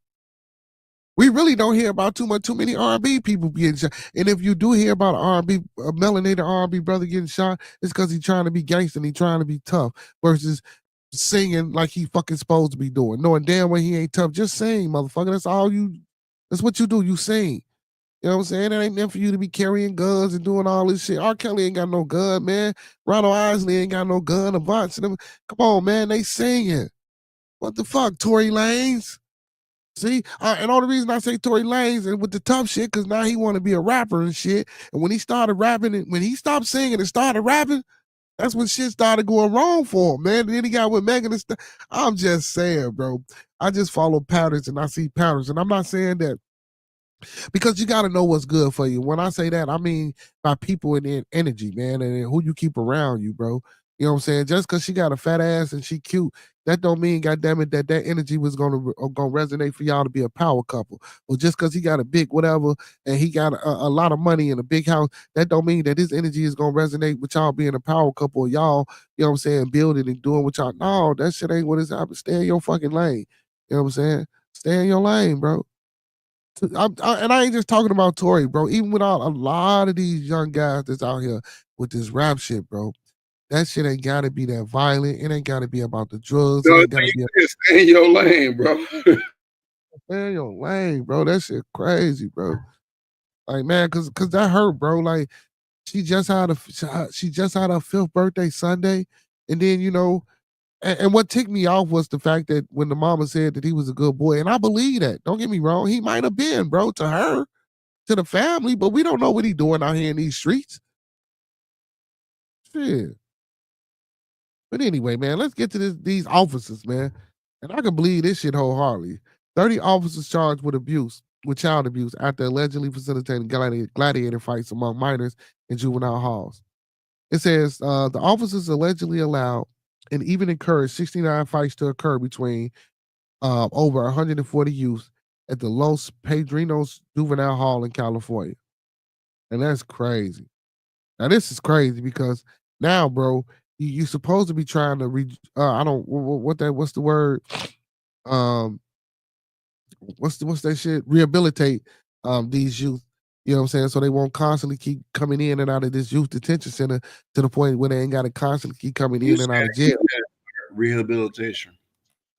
we really don't hear about too many R&B people getting shot. And if you do hear about a melanated R&B brother getting shot, it's because he's trying to be gangster and he's trying to be tough versus singing like he fucking supposed to be doing. Knowing damn well he ain't tough. Just sing, motherfucker. That's what you do. You sing. You know what I'm saying? It ain't meant for you to be carrying guns and doing all this shit. R. Kelly ain't got no gun, man. Ronald Isley ain't got no gun. Avant. Come on, man. They singing. What the fuck, Tory Lanez? See, and all the reason I say Tory Lanez and with the tough shit, because now he want to be a rapper and shit. And when he started rapping, and when he stopped singing and started rapping, that's when shit started going wrong for him, man. And then he got with Megan and stuff. I'm just saying, bro. I just follow patterns and I see patterns. And I'm not saying that because you got to know what's good for you. When I say that, I mean by people and their energy, man, and who you keep around you, bro. You know what I'm saying? Just because she got a fat ass and she cute, that don't mean, goddamn it, that energy was gonna resonate for y'all to be a power couple. Or just because he got a big whatever and he got a lot of money and a big house, that don't mean that his energy is gonna resonate with y'all being a power couple. Or y'all, you know what I'm saying, building and doing what y'all. No, that shit ain't what it's happening. Stay in your fucking lane. You know what I'm saying? Stay in your lane, bro. And I ain't just talking about Tory, bro. Even without a lot of these young guys that's out here with this rap shit, bro. That shit ain't gotta be that violent. It ain't gotta be about the drugs. No, it ain't gotta be stay in your lane, bro. Stay in your lane, bro. That shit crazy, bro. Like, man, cause that hurt, bro. Like, she just had her 5th birthday Sunday, and then and what ticked me off was the fact that when the mama said that he was a good boy, and I believe that. Don't get me wrong, he might have been, bro, to her, to the family, but we don't know what he doing out here in these streets. Shit. But anyway, man, let's get to these officers, man. And I can believe this shit wholeheartedly. 30 officers charged with child abuse after allegedly facilitating gladiator fights among minors in juvenile halls. It says the officers allegedly allowed and even encouraged 69 fights to occur between over 140 youth at the Los Padrinos Juvenile Hall in California. And that's crazy. Now this is crazy because now, bro, you're supposed to be trying to I don't what's the word? What's that shit? Rehabilitate these youth. You know what I'm saying? So they won't constantly keep coming in and out of this youth detention center to the point where they ain't got to constantly keep coming in and out of jail. Rehabilitation.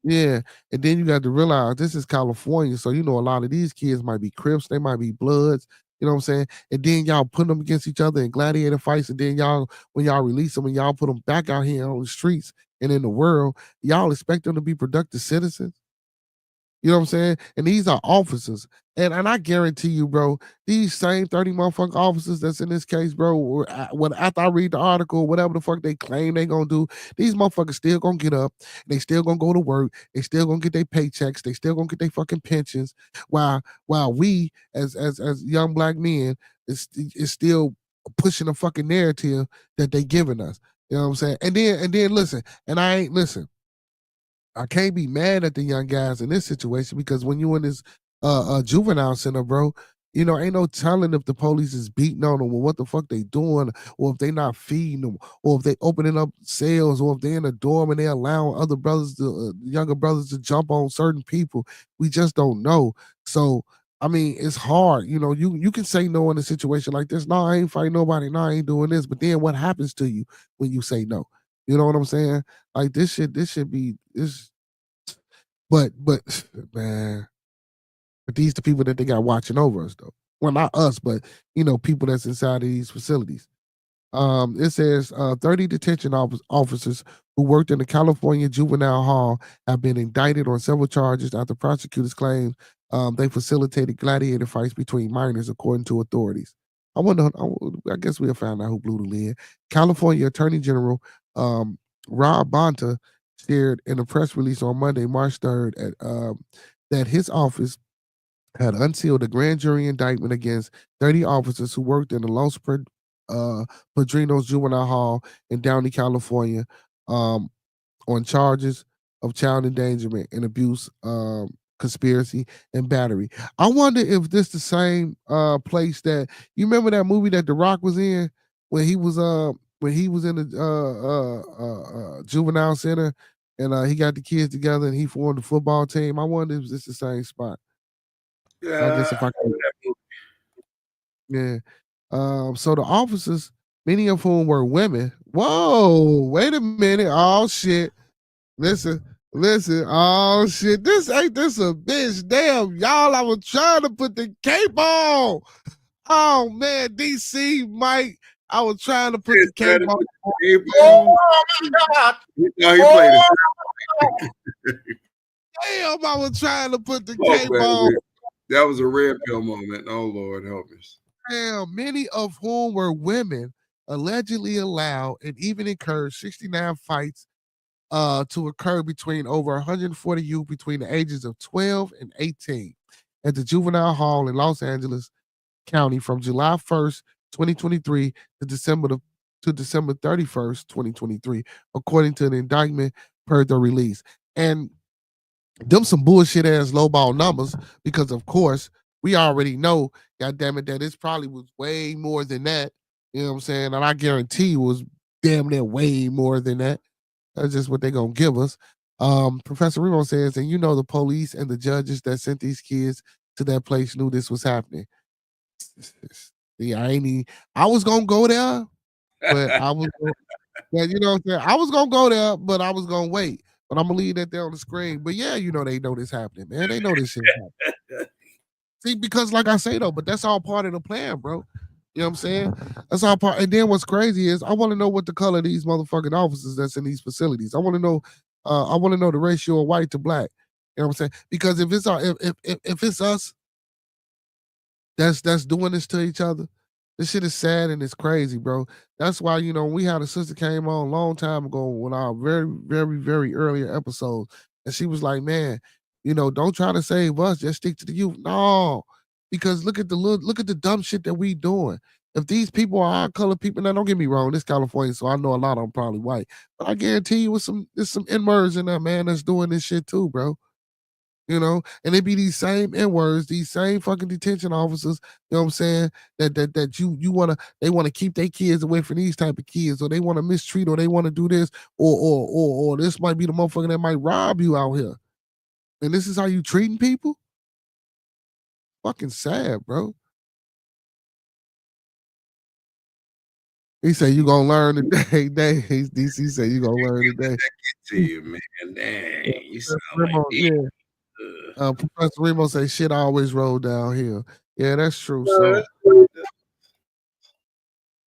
Yeah, and then you got to realize this is California, so a lot of these kids might be Crips, they might be Bloods. You know what I'm saying? And then y'all put them against each other in gladiator fights, and then when y'all release them and y'all put them back out here on the streets and in the world, y'all expect them to be productive citizens? You know what I'm saying? And these are officers. And I guarantee you, bro, these same 30 motherfucking officers that's in this case, bro, when after I read the article, whatever the fuck they claim they gonna do, these motherfuckers still gonna get up, they still gonna go to work, they still gonna get their paychecks, they still gonna get their fucking pensions, while we as young black men is still pushing a fucking narrative that they giving us. You know what I'm saying? And then listen, and I ain't listen. I can't be mad at the young guys in this situation because when you in this juvenile center, bro, Ain't no telling if the police is beating on them or what the fuck they doing, or if they not feeding them, or if they opening up cells, or if they in a dorm and they allowing other brothers, younger brothers, to jump on certain people. We just don't know. So I mean, it's hard. You can say no in a situation like this. No, I ain't fighting nobody. No, I ain't doing this. But then what happens to you when you say no? You know what I'm saying? Like this should be this. But man, but these the people that they got watching over us though. Well, not us, but people that's inside of these facilities. It says 30 detention officers who worked in the California Juvenile Hall have been indicted on several charges after prosecutors claim they facilitated gladiator fights between minors, according to authorities. I wonder. I guess we'll find out who blew the lid. California Attorney General Rob Bonta shared in a press release on Monday, March 3rd, that his office had unsealed a grand jury indictment against 30 officers who worked in the Padrinos Juvenile Hall in Downey, California, um, on charges of child endangerment and abuse, conspiracy, and battery. I wonder if this the same place that you remember that movie that The Rock was in when he was in the juvenile center and he got the kids together and he formed the football team. I wonder if this the same spot. I Yeah, guess if I could, yeah. So the officers, many of whom were women. Whoa, wait a minute. Oh shit. Listen, listen. Oh shit. This ain't this a bitch. Damn, y'all. I was trying to put the cape on. Oh man, DC Mike. I was trying to put the cape on. Oh my God! No, he played it. Damn, I was trying to put the Oh, cape man. on. That was a red pill moment. Oh Lord, help us. Damn, many of whom were women, allegedly allowed and even encouraged 69 fights to occur between over 140 youth between the ages of 12 and 18 at the Juvenile Hall in Los Angeles County from July 1st, 2023 to December 31st, 2023, according to an indictment per the release. And them some bullshit ass lowball numbers because of course we already know, god damn it, that it's probably was way more than that. You know what I'm saying? And I guarantee it was damn near way more than that. That's just what they're gonna give us. Professor Remo says, and the police and the judges that sent these kids to that place knew this was happening. Yeah, I was gonna go there, but you know what I'm saying? I was gonna go there, but I was gonna wait. But I'm gonna leave that there on the screen. But yeah, they know this happening, man. They know this shit happening. See, because like I say though, but that's all part of the plan, bro. You know what I'm saying? That's all part. And then what's crazy is I want to know what the color of these motherfucking officers that's in these facilities. I want to know the ratio of white to black. You know what I'm saying? Because if it's if it's us that's doing this to each other, this shit is sad and it's crazy, bro. That's why we had a sister came on a long time ago with our very, very, very earlier episodes, and she was like, "Man, don't try to save us. Just stick to the youth." No, because look at the dumb shit that we doing. If these people are our color people, now don't get me wrong, this California, so I know a lot of them probably white, but I guarantee you, there's some N-words in there, man, that's doing this shit too, bro. And it be these same N-words, these same fucking detention officers, you know what I'm saying, that they wanna keep their kids away from these type of kids, or they wanna mistreat, or they wanna do this, or this might be the motherfucker that might rob you out here. And this is how you treating people? Fucking sad, bro. He said you gonna learn today. DC said you gonna learn today. To you, man. Dang, you sound Remo, like yeah. Professor Remo say shit always roll downhill. Yeah, that's true. So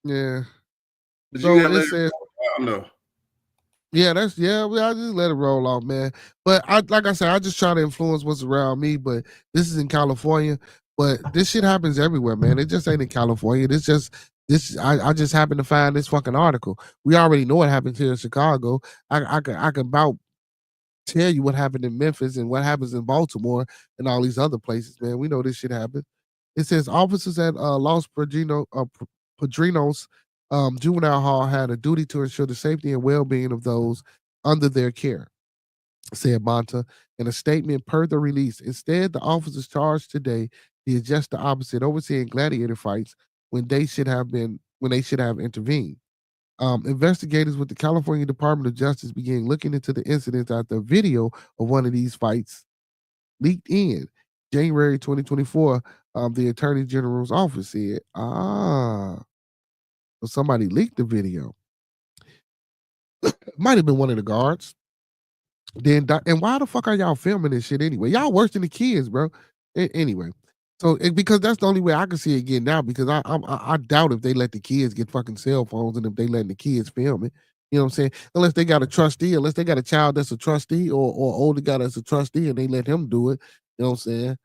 yeah. But you So gotta it let it says, I don't know. yeah, I just let it roll off, man. But like I said, I just try to influence what's around me. But this is in California. But this shit happens everywhere, man. It just ain't in California. I just happened to find this fucking article. We already know what happens here in Chicago. I can about tell you what happened in Memphis and what happens in Baltimore and all these other places, man. We know this shit happened. It says officers at Padrinos Juvenile Hall had a duty to ensure the safety and well-being of those under their care, said Bonta in a statement per the release. Instead, the officers charged today did just the opposite, overseeing gladiator fights when they should have intervened. Investigators with the California Department of Justice began looking into the incidents after a video of one of these fights leaked in January 2024. The Attorney General's office said, so somebody leaked the video. It might have been one of the guards. Then and why the fuck are y'all filming this shit anyway? Y'all worse than the kids, bro. Anyway, so because that's the only way I can see it getting out. Because I doubt if they let the kids get fucking cell phones and if they letting the kids film it. You know what I'm saying? Unless they got a trustee, unless they got a child that's a trustee or older guy that's a trustee and they let him do it. You know what I'm saying?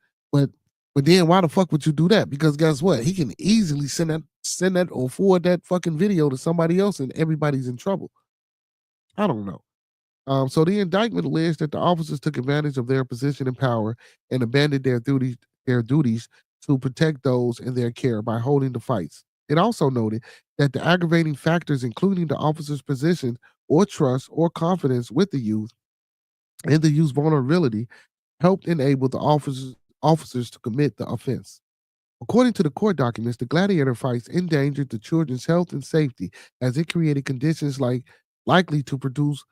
But then why the fuck would you do that? Because guess what? He can easily send that or forward that fucking video to somebody else and everybody's in trouble. I don't know. So the indictment alleged that the officers took advantage of their position and power and abandoned their duties to protect those in their care by holding the fights. It also noted that the aggravating factors, including the officer's position or trust or confidence with the youth and the youth's vulnerability, helped enable the officers to commit the offense. According to the court documents, the gladiator fights endangered the children's health and safety as it created conditions likely to produce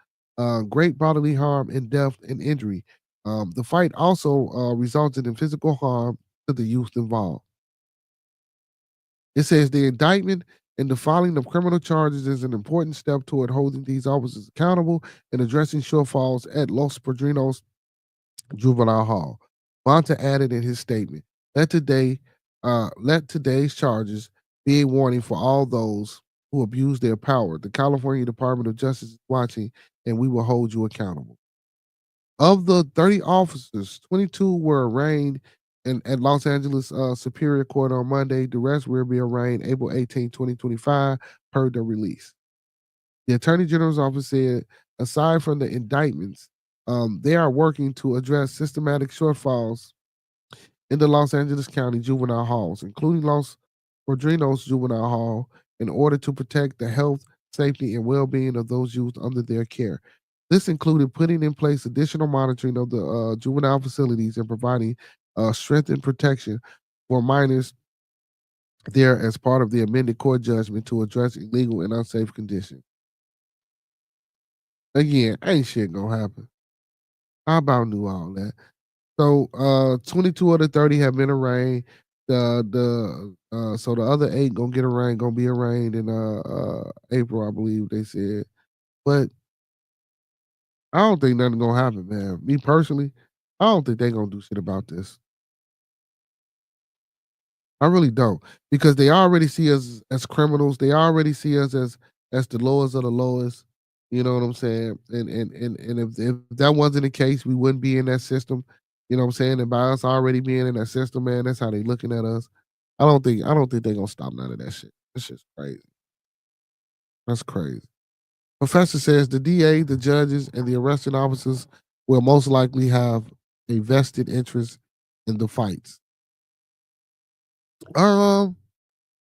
great bodily harm and death and injury. The fight also resulted in physical harm to the youth involved. It says the indictment and the filing of criminal charges is an important step toward holding these officers accountable and addressing shortfalls at Los Padrinos Juvenile Hall. Bonta added in his statement, let today's charges be a warning for all those who abuse their power. The California Department of Justice is watching, and we will hold you accountable. Of the 30 officers, 22 were arraigned at Los Angeles Superior Court on Monday. The rest will be arraigned April 18, 2025, per the release. The Attorney General's office said, aside from the indictments, they are working to address systematic shortfalls in the Los Angeles County juvenile halls, including Los Padrinos Juvenile Hall, in order to protect the health, safety, and well-being of those youth under their care. This included putting in place additional monitoring of the juvenile facilities and providing strengthened protection for minors there as part of the amended court judgment to address illegal and unsafe conditions. Again, ain't shit gonna happen. I about knew all that. So 22 of the 30 have been arraigned. So the other 8 gonna be arraigned in April, I believe they said. But I don't think nothing gonna happen, man. Me personally, I don't think they gonna do shit about this. I really don't. Because they already see us as criminals. They already see us as the lowest of the lowest. You know what I'm saying? And if that wasn't the case, we wouldn't be in that system. You know what I'm saying? And by us already being in that system, man, that's how they looking at us. I don't think they're gonna stop none of that shit. That's just crazy. That's crazy. Professor says the DA, the judges, and the arresting officers will most likely have a vested interest in the fights. So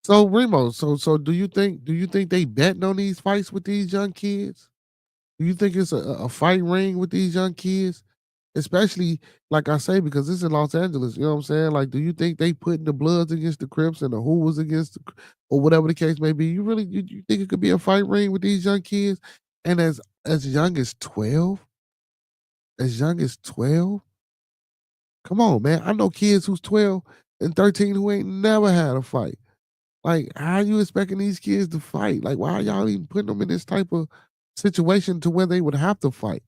Remo, so do you think they betting on these fights with these young kids? Do you think it's a fight ring with these young kids? Especially, like I say, because this is Los Angeles, you know what I'm saying? Like, do you think they putting the Bloods against the Crips and the Hoovers against or whatever the case may be? You think it could be a fight ring with these young kids? And as young as 12? As young as 12? Come on, man. I know kids who's 12 and 13 who ain't never had a fight. Like, how you expecting these kids to fight? Like, why are y'all even putting them in this type of situation to where they would have to fight?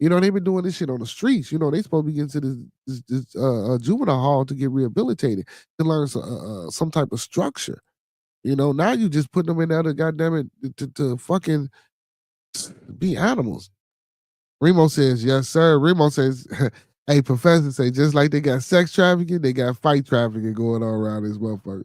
You know, they've been doing this shit on the streets. You know, they supposed to be getting to this juvenile hall to get rehabilitated, to learn some type of structure. You know, now you just putting them in there to, goddamn it, to fucking be animals. Remo says, yes, sir. Remo says, hey, Professor say, just like they got sex trafficking, they got fight trafficking going on around this motherfucker.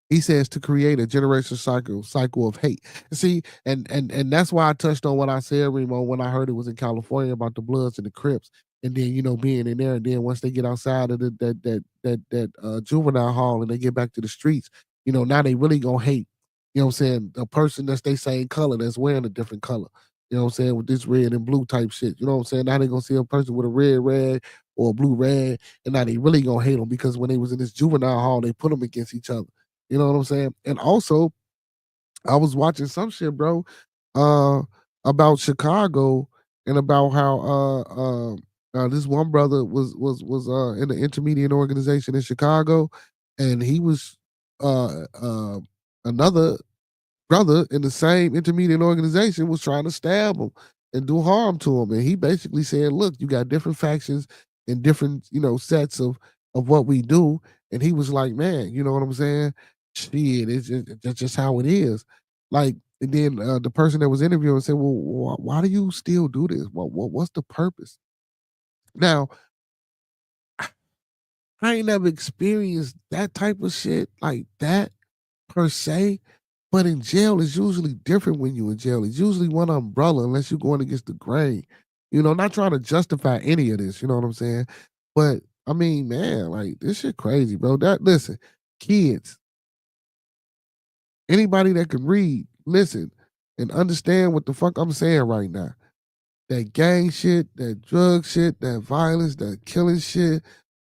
He says to create a generational cycle of hate. See, and that's why I touched on what I said, Remo, when I heard it was in California about the Bloods and the Crips, and then being in there, and then once they get outside of that juvenile hall and they get back to the streets, now they really gonna hate. You know what I'm saying? A person that's they same color that's wearing a different color. You know what I'm saying? With this red and blue type shit. You know what I'm saying? Now they gonna see a person with a red rag or a blue rag, and now they really gonna hate them because when they was in this juvenile hall, they put them against each other. You know what I'm saying? And also, I was watching some shit, bro, uh, about Chicago and about how this one brother was in the intermediate organization in Chicago, and he was another brother in the same intermediate organization was trying to stab him and do harm to him. And he basically said, look, you got different factions and different, sets of what we do. And he was like, man, you know what I'm saying? Shit, that's just how it is. Like, and then the person that was interviewing said, well, why do you still do this? What's the purpose? Now, I ain't never experienced that type of shit like that per se. But in jail, it's usually different when you in jail. It's usually one umbrella unless you're going against the grain. Not trying to justify any of this, you know what I'm saying? But I mean, man, like this shit crazy, bro. Listen, kids, anybody that can read, listen, and understand what the fuck I'm saying right now. That gang shit, that drug shit, that violence, that killing shit,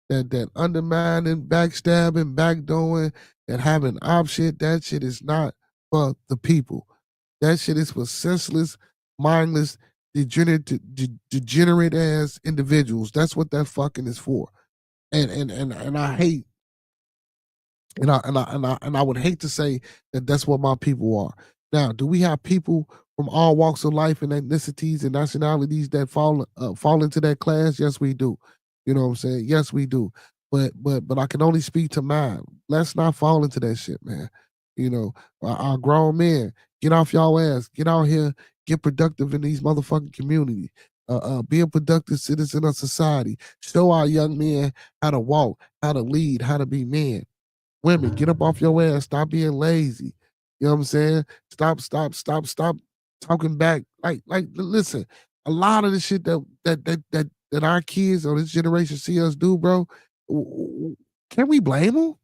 that undermining, backstabbing, backdooring, that having op shit, that shit is not for the people. That shit is for senseless, mindless, degenerate ass individuals. That's what that fucking is for. And I hate and I would hate to say that that's what my people are. Now, do we have people from all walks of life and ethnicities and nationalities that fall into that class? Yes, we do. You know what I'm saying? Yes, we do. But I can only speak to mine. Let's not fall into that shit, man. Our grown men, get off y'all ass, get out here, get productive in these motherfucking communities. Be a productive citizen of society. Show our young men how to walk, how to lead, how to be men. Women, get up off your ass. Stop being lazy. You know what I'm saying? Stop talking back. Listen, a lot of the shit that our kids or this generation see us do, bro. Can we blame them?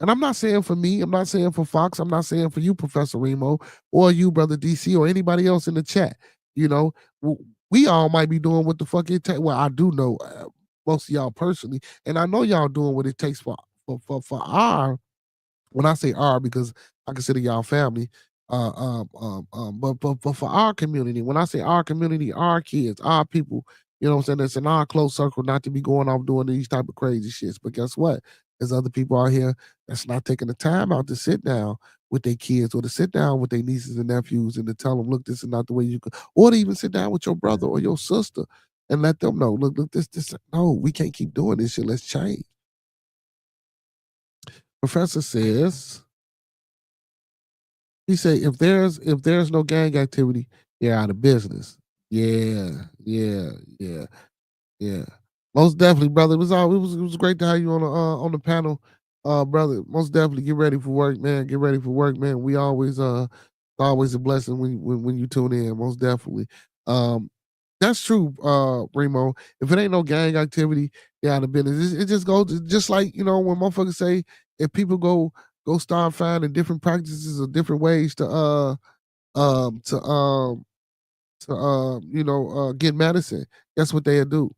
And I'm not saying for me, I'm not saying for Fox, I'm not saying for you, Professor Remo, or you, Brother DC, or anybody else in the chat. We all might be doing what the fuck it takes. Well, I do know most of y'all personally, and I know y'all doing what it takes for our, when I say our, because I consider y'all family, but for our community, when I say our community, our kids, our people, you know what I'm saying, that's in our close circle, not to be going off doing these type of crazy shits. But guess what? There's other people out here that's not taking the time out to sit down with their kids or to sit down with their nieces and nephews and to tell them, look, this is not the way you could, or to even sit down with your brother or your sister and let them know, look, this, no, we can't keep doing this shit. Let's change. Professor says, he said, if there's no gang activity, they're out of business. Yeah. Most definitely, brother. It was great to have you on the panel, brother. Most definitely, get ready for work, man. Get ready for work, man. We always it's always a blessing when you tune in. Most definitely. That's true, Remo. If it ain't no gang activity, they out of business. It just goes just like when motherfuckers say, if people go start finding different practices or different ways um to um to get medicine. That's what they'll do.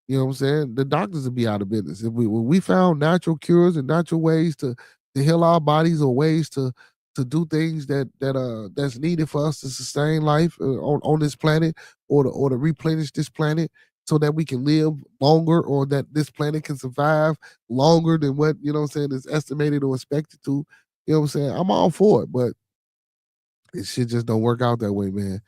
You know what I'm saying? The doctors will be out of business. If when we found natural cures and natural ways to heal our bodies or ways to do things that's needed for us to sustain life on this planet or to replenish this planet so that we can live longer or that this planet can survive longer than what, I'm saying, is estimated or expected to. You know what I'm saying? I'm all for it, but it shit just don't work out that way, man.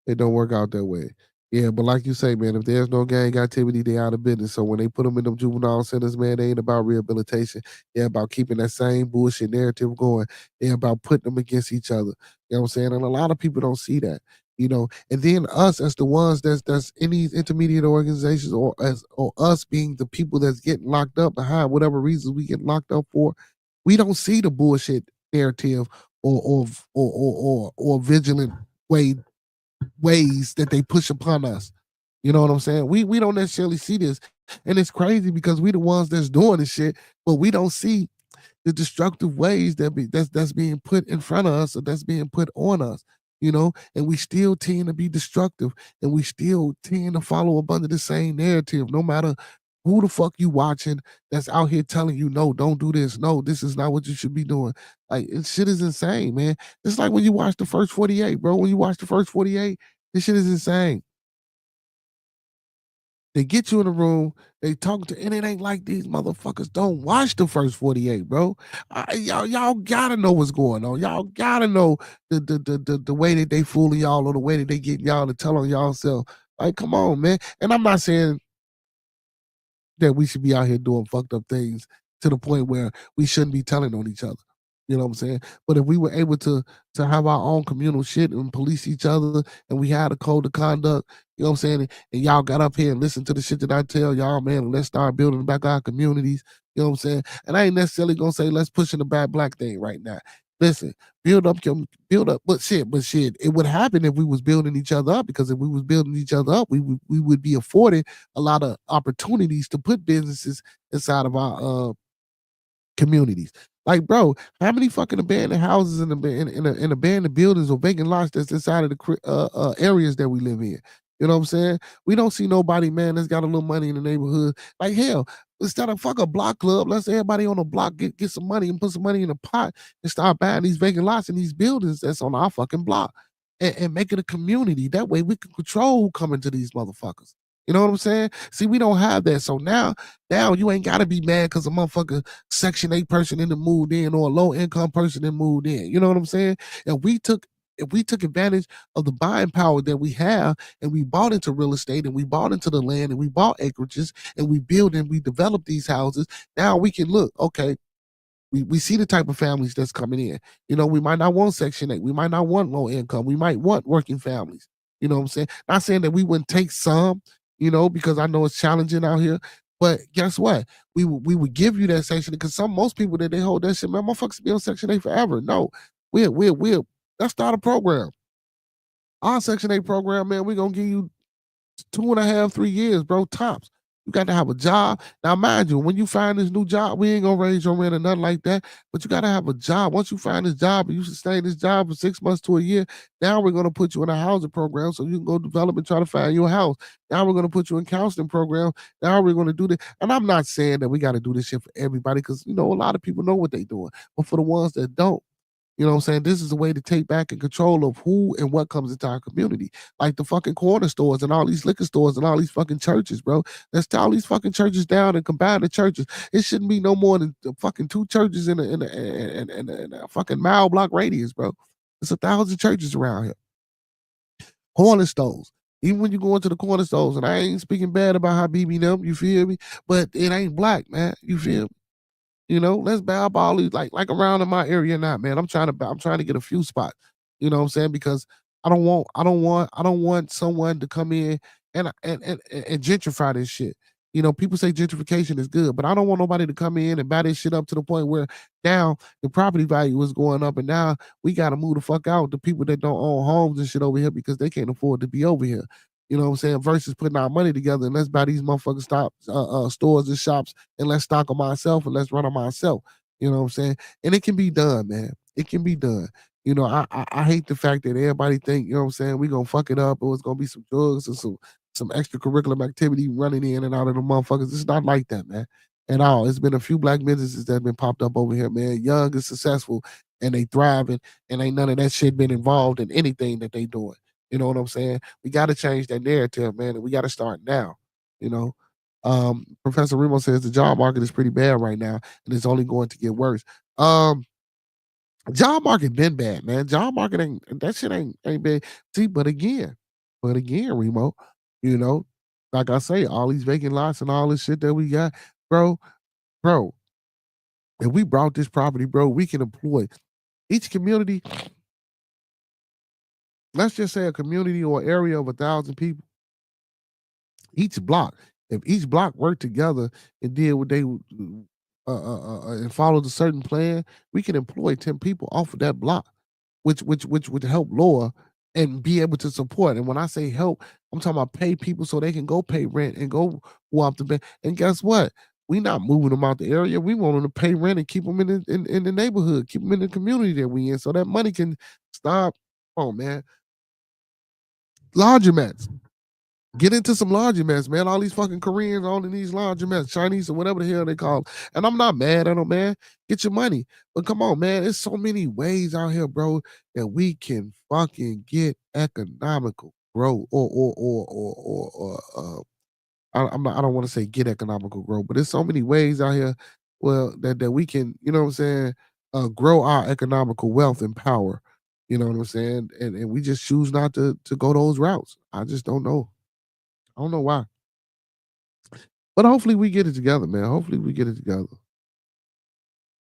It don't work out that way. Yeah, but like you say, man, if there's no gang activity, they out of business. So when they put them in them juvenile centers, man, they ain't about rehabilitation. They're about keeping that same bullshit narrative going. They're about putting them against each other. You know what I'm saying? And a lot of people don't see that. And then us as the ones that's in these intermediate organizations or us being the people that's getting locked up behind whatever reasons we get locked up for, we don't see the bullshit narrative or vigilant ways that they push upon us. You know what I'm saying? We don't necessarily see this. And it's crazy because we the ones that's doing this shit, but we don't see the destructive ways that's being put in front of us or that's being put on us. and we still tend to be destructive, and we still tend to follow up under the same narrative, no matter who the fuck you watching that's out here telling you, no, don't do this. No, this is not what you should be doing. Like, shit is insane, man. It's like when you watch the first 48, bro. When you watch the first 48, this shit is insane. They get you in the room, they talk to, and it ain't like these motherfuckers don't watch the first 48, bro. Y'all gotta know what's going on. Y'all gotta know the way that they fooling y'all or the way that they get y'all to tell on y'all self. Like, come on, man. And I'm not saying that we should be out here doing fucked up things to the point where we shouldn't be telling on each other. You know what I'm saying? But if we were able to have our own communal shit and police each other, and we had a code of conduct, you know what I'm saying? And y'all got up here and listened to the shit that I tell y'all, man, let's start building back our communities. You know what I'm saying? And I ain't necessarily gonna say let's push in the bad black thing right now. Listen, build up, but shit, it would happen if we was building each other up, because if we was building each other up, we would be afforded a lot of opportunities to put businesses inside of our communities. Like, bro, how many fucking abandoned houses and abandoned buildings or vacant lots that's inside of the areas that we live in? You know what I'm saying? We don't see nobody, man, that's got a little money in the neighborhood. Like, hell, instead of fuck a block club, let's everybody on the block get some money and put some money in a pot and start buying these vacant lots and these buildings that's on our fucking block, and make it a community. That way we can control who come into these motherfuckers. You know what I'm saying? See, we don't have that. So now you ain't gotta be mad because a motherfucker Section 8 person in the moved in, or a low income person in moved in. You know what I'm saying? And if we took advantage of the buying power that we have, and we bought into real estate, and we bought into the land, and we bought acreages, and we build and we develop these houses, now we can look, okay, we see the type of families that's coming in. We might not want Section 8. We might not want low income. We might want working families. You know what I'm saying? Not saying that we wouldn't take some, because I know it's challenging out here. But guess what? We would give you that section, because most people that they hold that shit, man, motherfuckers be on Section 8 forever. No, we'll let's start a program. Our Section 8 program, man, we're gonna give you 2.5, 3 years, bro, tops. You got to have a job. Now, mind you, when you find this new job, we ain't gonna raise your rent or nothing like that. But you got to have a job. Once you find this job and you sustain this job for 6 months to a year, now we're gonna put you in a housing program so you can go develop and try to find your house. Now we're gonna put you in counseling program. Now we're gonna do this. And I'm not saying that we got to do this shit for everybody, because a lot of people know what they're doing. But for the ones that don't, you know what I'm saying? This is a way to take back and control of who and what comes into our community. Like the fucking corner stores and all these liquor stores and all these fucking churches, bro. Let's tear all these fucking churches down and combine the churches. It shouldn't be no more than fucking 2 churches in a fucking mile block radius, bro. There's 1,000 churches around here. Corner stores. Even when you go into the corner stores, and I ain't speaking bad about how BB them, you feel me? But it ain't black, man. You feel me? Let's buy up all these, like around in my area now, man. I'm trying to get a few spots. You know what I'm saying? Because I don't want someone to come in and gentrify this shit. People say gentrification is good, but I don't want nobody to come in and buy this shit up to the point where now the property value is going up, and now we got to move the fuck out the people that don't own homes and shit over here because they can't afford to be over here. You know what I'm saying? Versus putting our money together and let's buy these motherfucking stores and shops, and let's stock them ourselves and let's run them ourselves. You know what I'm saying? And it can be done, man. It can be done. I hate the fact that everybody think, you know what I'm saying, we gonna fuck it up, or it's gonna be some drugs or some extracurricular activity running in and out of the motherfuckers. It's not like that, man. At all. It's been a few black businesses that have been popped up over here, man. Young and successful, and they thriving, and ain't none of that shit been involved in anything that they doing. You know what I'm saying? We got to change that narrative, man, and we got to start now. Professor Remo says the job market is pretty bad right now, and it's only going to get worse. Job market been bad, man. Job market ain't bad. See, but again, Remo, like I say, all these vacant lots and all this shit that we got, bro. If we brought this property, bro, we can employ each community. Let's just say a community or area of 1,000 people. Each block, if each block worked together and did what they and followed a certain plan, we can employ 10 people off of that block, which would help lower and be able to support. And when I say help, I'm talking about pay people so they can go pay rent and go walk the bed. And guess what? We not moving them out the area. We want them to pay rent and keep them in the neighborhood, keep them in the community that we in, so that money can stop Oh man, laundromats. Get into some laundromats, man. All these fucking Koreans on in these laundromats, Chinese or whatever the hell they call 'em. And I'm not mad at them, man. Get your money. But come on, man. There's so many ways out here, bro, that we can fucking get economical, bro. I don't want to say get economical growth, but there's so many ways out here, well, that we can, you know what I'm saying, grow our economical wealth and power. You know what I'm saying? And we just choose not to go those routes. I just don't know. I don't know why. But hopefully we get it together, man. Hopefully we get it together.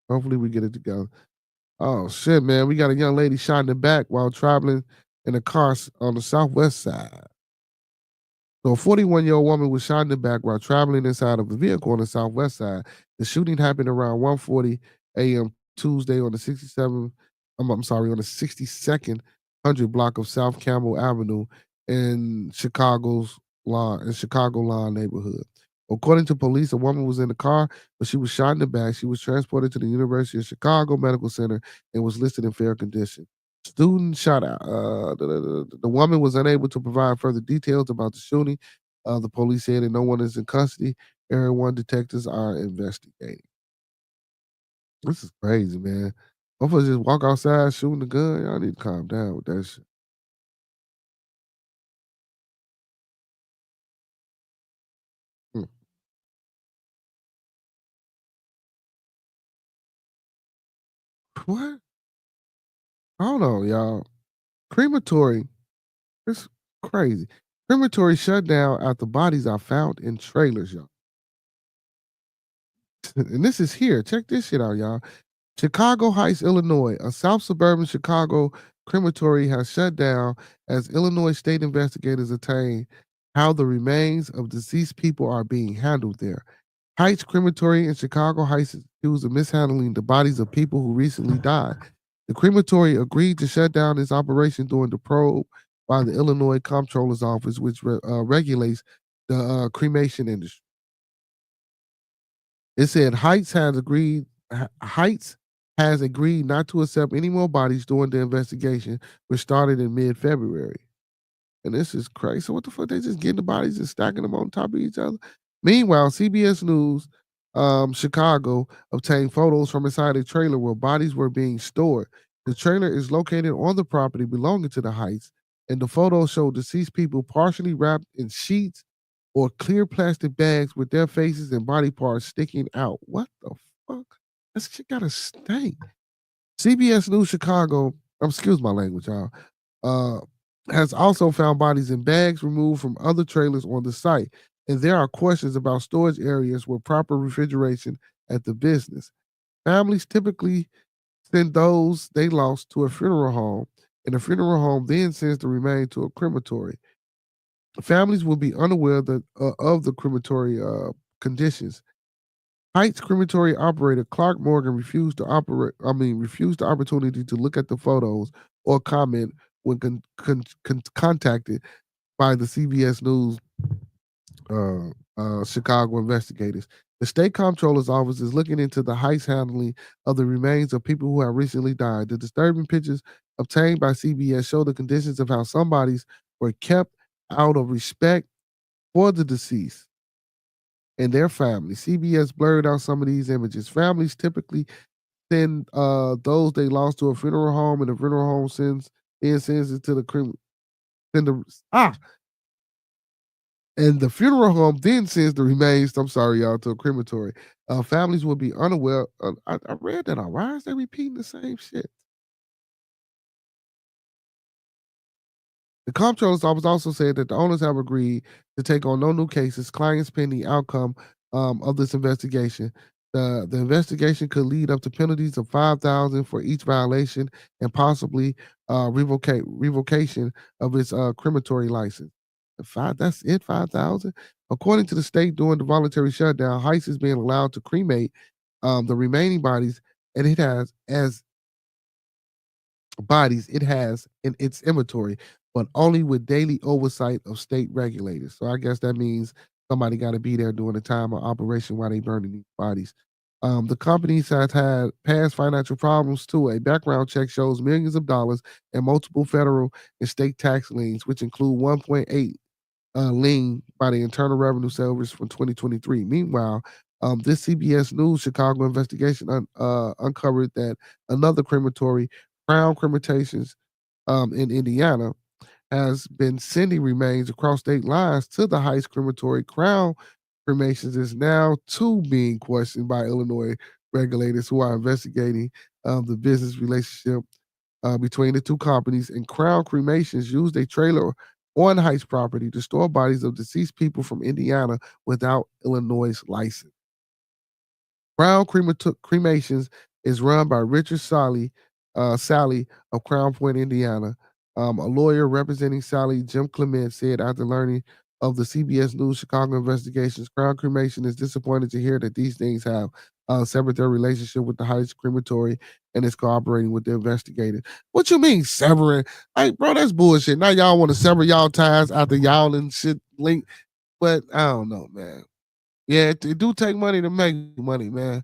Hopefully we get it together. Oh shit, man. We got a young lady shot in the back while traveling in a car on the southwest side. So a 41-year-old woman was shot in the back while traveling inside of a vehicle on the southwest side. The shooting happened around 1:40 a.m. Tuesday on the 67th, I'm sorry, on the 62nd hundred block of South Campbell Avenue in Chicago Lawn neighborhood. According to police, a woman was in the car, but she was shot in the back. She was transported to the University of Chicago Medical Center and was listed in fair condition. Student shot out. The woman was unable to provide further details about the shooting. The police said that no one is in custody. Area 1 detectives are investigating. This is crazy, man. Motherfuckers just walk outside shooting a gun. Y'all need to calm down with that shit. Hmm. What? Hold on, y'all. Crematory. It's crazy. Crematory shut down after bodies are found in trailers, y'all. And this is here. Check this shit out, y'all. Chicago Heights, Illinois, a South suburban Chicago crematory has shut down as Illinois state investigators attain how the remains of deceased people are being handled there. Heights Crematory in Chicago Heights is accused of mishandling the bodies of people who recently died. The crematory agreed to shut down its operation during the probe by the Illinois Comptroller's Office, which regulates the cremation industry. It said Heights has agreed not to accept any more bodies during the investigation, which started in mid-February. And this is crazy. So what the fuck? They just getting the bodies and stacking them on top of each other. Meanwhile, CBS News Chicago obtained photos from inside a trailer where bodies were being stored. The trailer is located on the property belonging to the Heights, and the photos show deceased people partially wrapped in sheets or clear plastic bags with their faces and body parts sticking out. What the fuck? That shit gotta stink. CBS News Chicago, excuse my language, y'all, uh, has also found bodies in bags removed from other trailers on the site. And there are questions about storage areas with proper refrigeration at the business. Families typically send those they lost to a funeral home, and the funeral home then sends the remains to a crematory. Families will be unaware of the crematory conditions. Heights crematory operator Clark Morgan refused the opportunity to look at the photos or comment when contacted by the CBS News Chicago investigators. The state comptroller's office is looking into the Heights handling of the remains of people who have recently died. The disturbing pictures obtained by CBS show the conditions of how some bodies were kept out of respect for the deceased and their families. CBS blurred out some of these images. Families typically send those they lost to a funeral home, and the funeral home sends it to the send the and the funeral home then sends the remains. I'm sorry, y'all, to a crematory. Families will be unaware. I read that. Why is they repeating the same shit? The comptroller's office also said that the owners have agreed to take on no new cases, clients pending outcome of this investigation. The investigation could lead up to penalties of $5,000 for each violation and possibly revocation of its crematory license. That's it, 5,000. According to the state, during the voluntary shutdown, Heights is being allowed to cremate the remaining bodies, and it has in its inventory, but only with daily oversight of state regulators. So I guess that means somebody got to be there during the time of operation while they burning these bodies. The companies has had past financial problems too. A background check shows millions of dollars in multiple federal and state tax liens, which include 1.8 lien by the Internal Revenue Service from 2023. Meanwhile, this CBS News Chicago investigation uncovered that another crematory, Crown Cremations in Indiana, has been sending remains across state lines to the Heights Crematory. Crown Cremations is now too being questioned by Illinois regulators who are investigating the business relationship between the two companies. And Crown Cremations used a trailer on Heights property to store bodies of deceased people from Indiana without Illinois' license. Crown Cremations is run by Richard Sally of Crown Point, Indiana. A lawyer representing Sally, Jim Clement, said after learning of the CBS News Chicago investigations, Crown Cremation is disappointed to hear that these things have severed their relationship with the Heights Crematory and is cooperating with the investigators. What you mean severing? Like, bro, that's bullshit. Now y'all want to sever y'all ties after y'all and shit link. But I don't know, man. Yeah, it do take money to make money, man.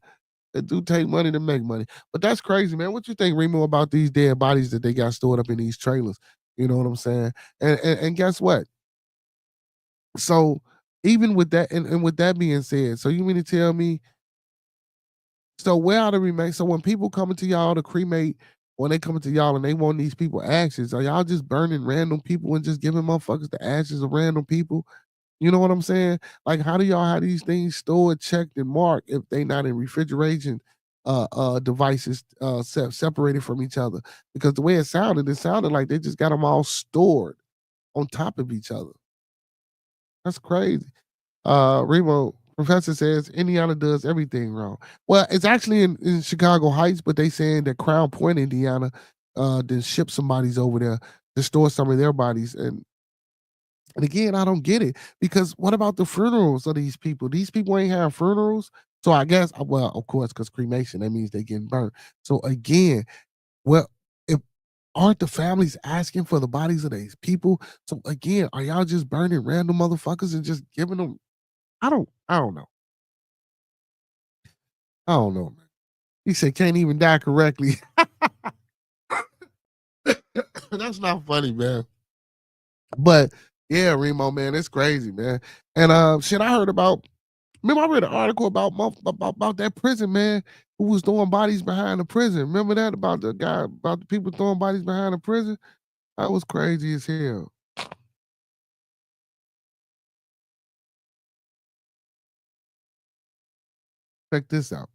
It do take money to make money. But that's crazy, man. What you think, Remo, about these dead bodies that they got stored up in these trailers? You know what I'm saying? And guess what? So even with that, and with that being said, so you mean to tell me, so where are the remains? So when people coming to y'all to cremate, when they coming to y'all and they want these people ashes, are y'all just burning random people and just giving motherfuckers the ashes of random people? You know what I'm saying? Like, how do y'all have these things stored, checked, and marked if they not in refrigeration devices separated from each other? Because the way it sounded like they just got them all stored on top of each other. That's crazy. Remo, professor says Indiana does everything wrong. Well, it's actually in Chicago Heights, but they saying that Crown Point, Indiana, then ship some bodies over there to store some of their bodies. And again, I don't get it because what about the funerals of these people? These people ain't have funerals. So I guess, well, of course, because cremation, that means they getting burnt. So again, well, if aren't the families asking for the bodies of these people? So again, are y'all just burning random motherfuckers and just giving them? I don't know. I don't know, man. He said can't even die correctly. That's not funny, man. But yeah, Remo, man, it's crazy, man. And shit, I heard about. Remember, I read an article about that prison man who was throwing bodies behind the prison. Remember that about the guy about the people throwing bodies behind the prison? That was crazy as hell. Check this out.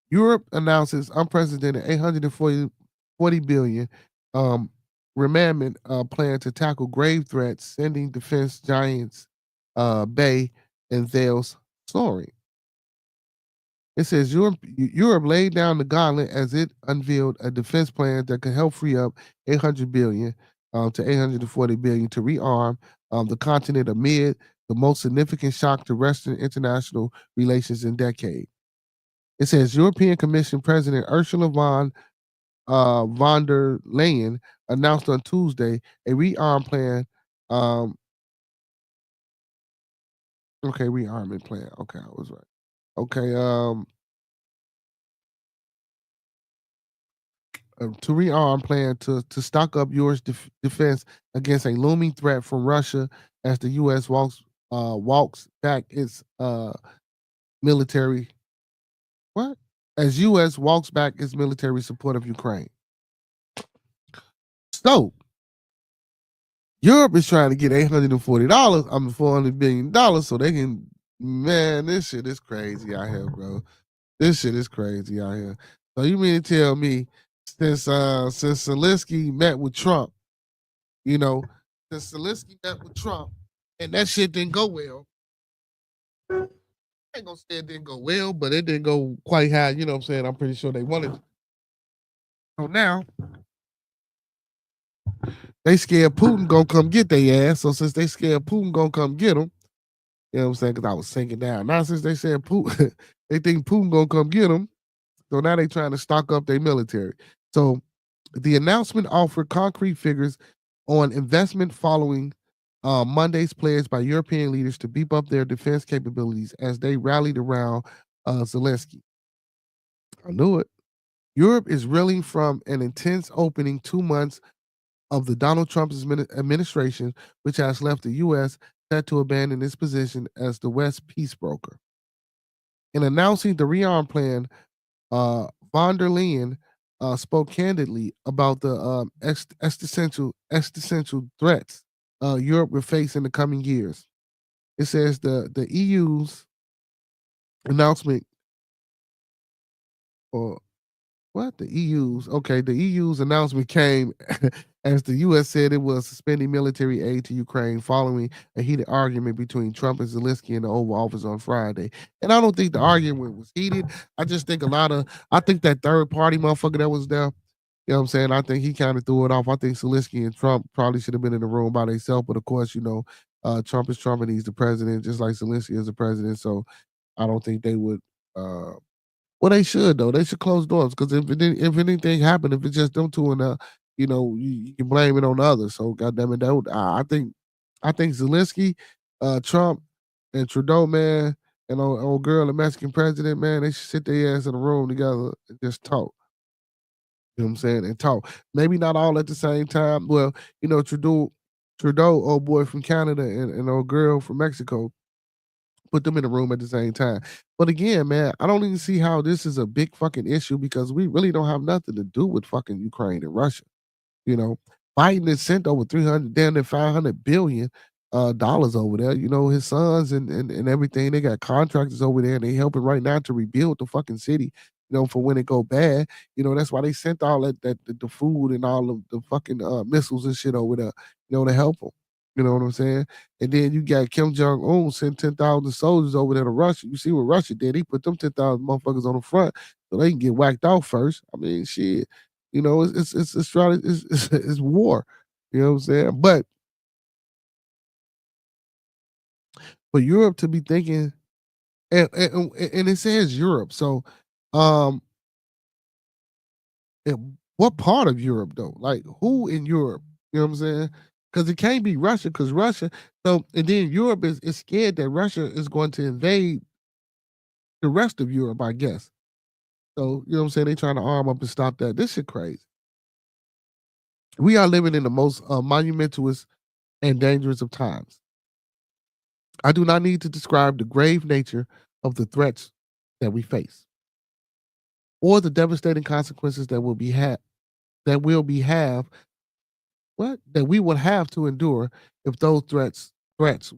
Europe announces unprecedented 840 billion um, remandment plan to tackle grave threats, sending defense giants Bay and Thales soaring. It says Europe laid down the gauntlet as it unveiled a defense plan that could help free up 800 billion to 840 billion to rearm the continent amid the most significant shock to Western international relations in decades. It says European Commission President Ursula von der Leyen announced on Tuesday a rearm plan. Okay, rearmament plan. Okay, I was right. Okay, to rearm plan to stock up Europe's defense against a looming threat from Russia as the U.S. walks back its military. What? As U.S. walks back its military support of Ukraine. So Europe is trying to get $840, $400 billion, so they can. Man, this shit is crazy out here, bro. This shit is crazy out here. So you mean to tell me since Zelensky met with Trump, you know, since Zelensky met with Trump, and that shit didn't go well. I ain't gonna say it didn't go well, but it didn't go quite how, you know what I'm saying? I'm pretty sure they wanted to. So now they scared Putin gonna come get their ass. So since they scared Putin gonna come get them, you know what I'm saying? Because I was sinking down. Now since they said Putin, they think Putin gonna come get them. So now they trying to stock up their military. So the announcement offered concrete figures on investment following Monday's pledge by European leaders to beef up their defense capabilities as they rallied around Zelensky. I knew it. Europe is reeling from an intense opening 2 months of the Donald Trump administration, which has left the U.S. set to abandon its position as the West peace broker. In announcing the rearm plan, von der Leyen spoke candidly about the existential threats Europe will face in the coming years. It says the EU's announcement, or what? The EU's announcement came as the U.S. said it was suspending military aid to Ukraine following a heated argument between Trump and Zelensky in the Oval Office on Friday. And I don't think the argument was heated. I just think I think that third party motherfucker that was there, you know what I'm saying? I think he kind of threw it off. I think Zelensky and Trump probably should have been in the room by themselves. But of course, Trump is Trump and he's the president, just like Zelensky is the president. So I don't think they would. Well, they should though. They should close doors because if anything happened, if it's just them two and you can blame it on the others. So goddamn it, I think Zelensky, Trump, and Trudeau, man, and old girl, the Mexican president, man, they should sit their ass in a room together and just talk. You know what I'm saying? And talk. Maybe not all at the same time. Well, Trudeau, old boy from Canada, and old girl from Mexico, put them in the room at the same time. But again, man, I don't even see how this is a big fucking issue because we really don't have nothing to do with fucking Ukraine and Russia. You know, Biden has sent over 300, damn near 500 billion dollars over there. You know, his sons and everything, they got contractors over there and they helping right now to rebuild the fucking city, for when it go bad. That's why they sent all the food and all of the fucking missiles and shit over there, to help them. You know what I'm saying? And then you got Kim Jong Un sent 10,000 soldiers over there to Russia. You see what Russia did? He put them 10,000 motherfuckers on the front so they can get whacked out first. I mean, shit. It's war. You know what I'm saying? But for Europe to be thinking, and it says Europe, so um, what part of Europe though? Like who in Europe? You know what I'm saying? Because it can't be Russia, because Russia. So and then Europe is scared that Russia is going to invade the rest of Europe, I guess. So you know what I'm saying? They trying to arm up and stop that. This shit crazy. We are living in the most monumentalist and dangerous of times. I do not need to describe the grave nature of the threats that we face, or the devastating consequences that we will have to endure if those threats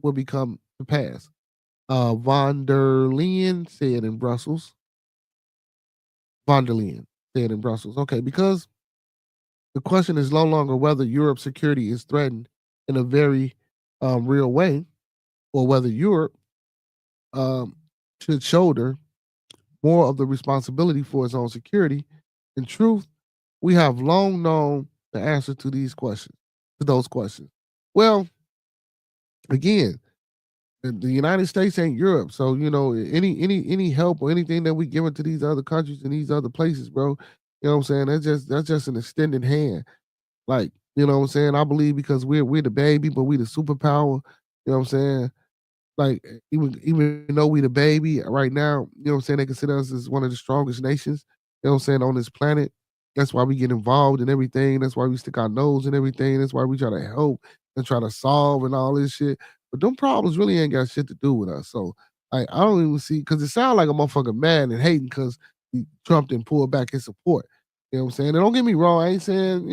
will become to pass. Von der Leyen said in Brussels. Von der Leyen said in Brussels. Okay, because the question is no longer whether Europe's security is threatened in a very real way, or whether Europe should shoulder more of the responsibility for its own security. In truth, we have long known the answer to those questions. Well, again, the United States ain't Europe, so any help or anything that we give it to these other countries and these other places, bro. You know what I'm saying? That's just an extended hand. Like, you know what I'm saying? I believe because we're the baby, but we the superpower. You know what I'm saying? Like even though we the baby right now, you know what I'm saying, they consider us as one of the strongest nations, you know what I'm saying, on this planet. That's why we get involved in everything. That's why we stick our nose in everything. That's why we try to help and try to solve and all this shit. But them problems really ain't got shit to do with us. So I don't even see, because it sounds like a motherfucker mad and hating because Trump didn't pull back his support. You know what I'm saying? And don't get me wrong, I ain't saying,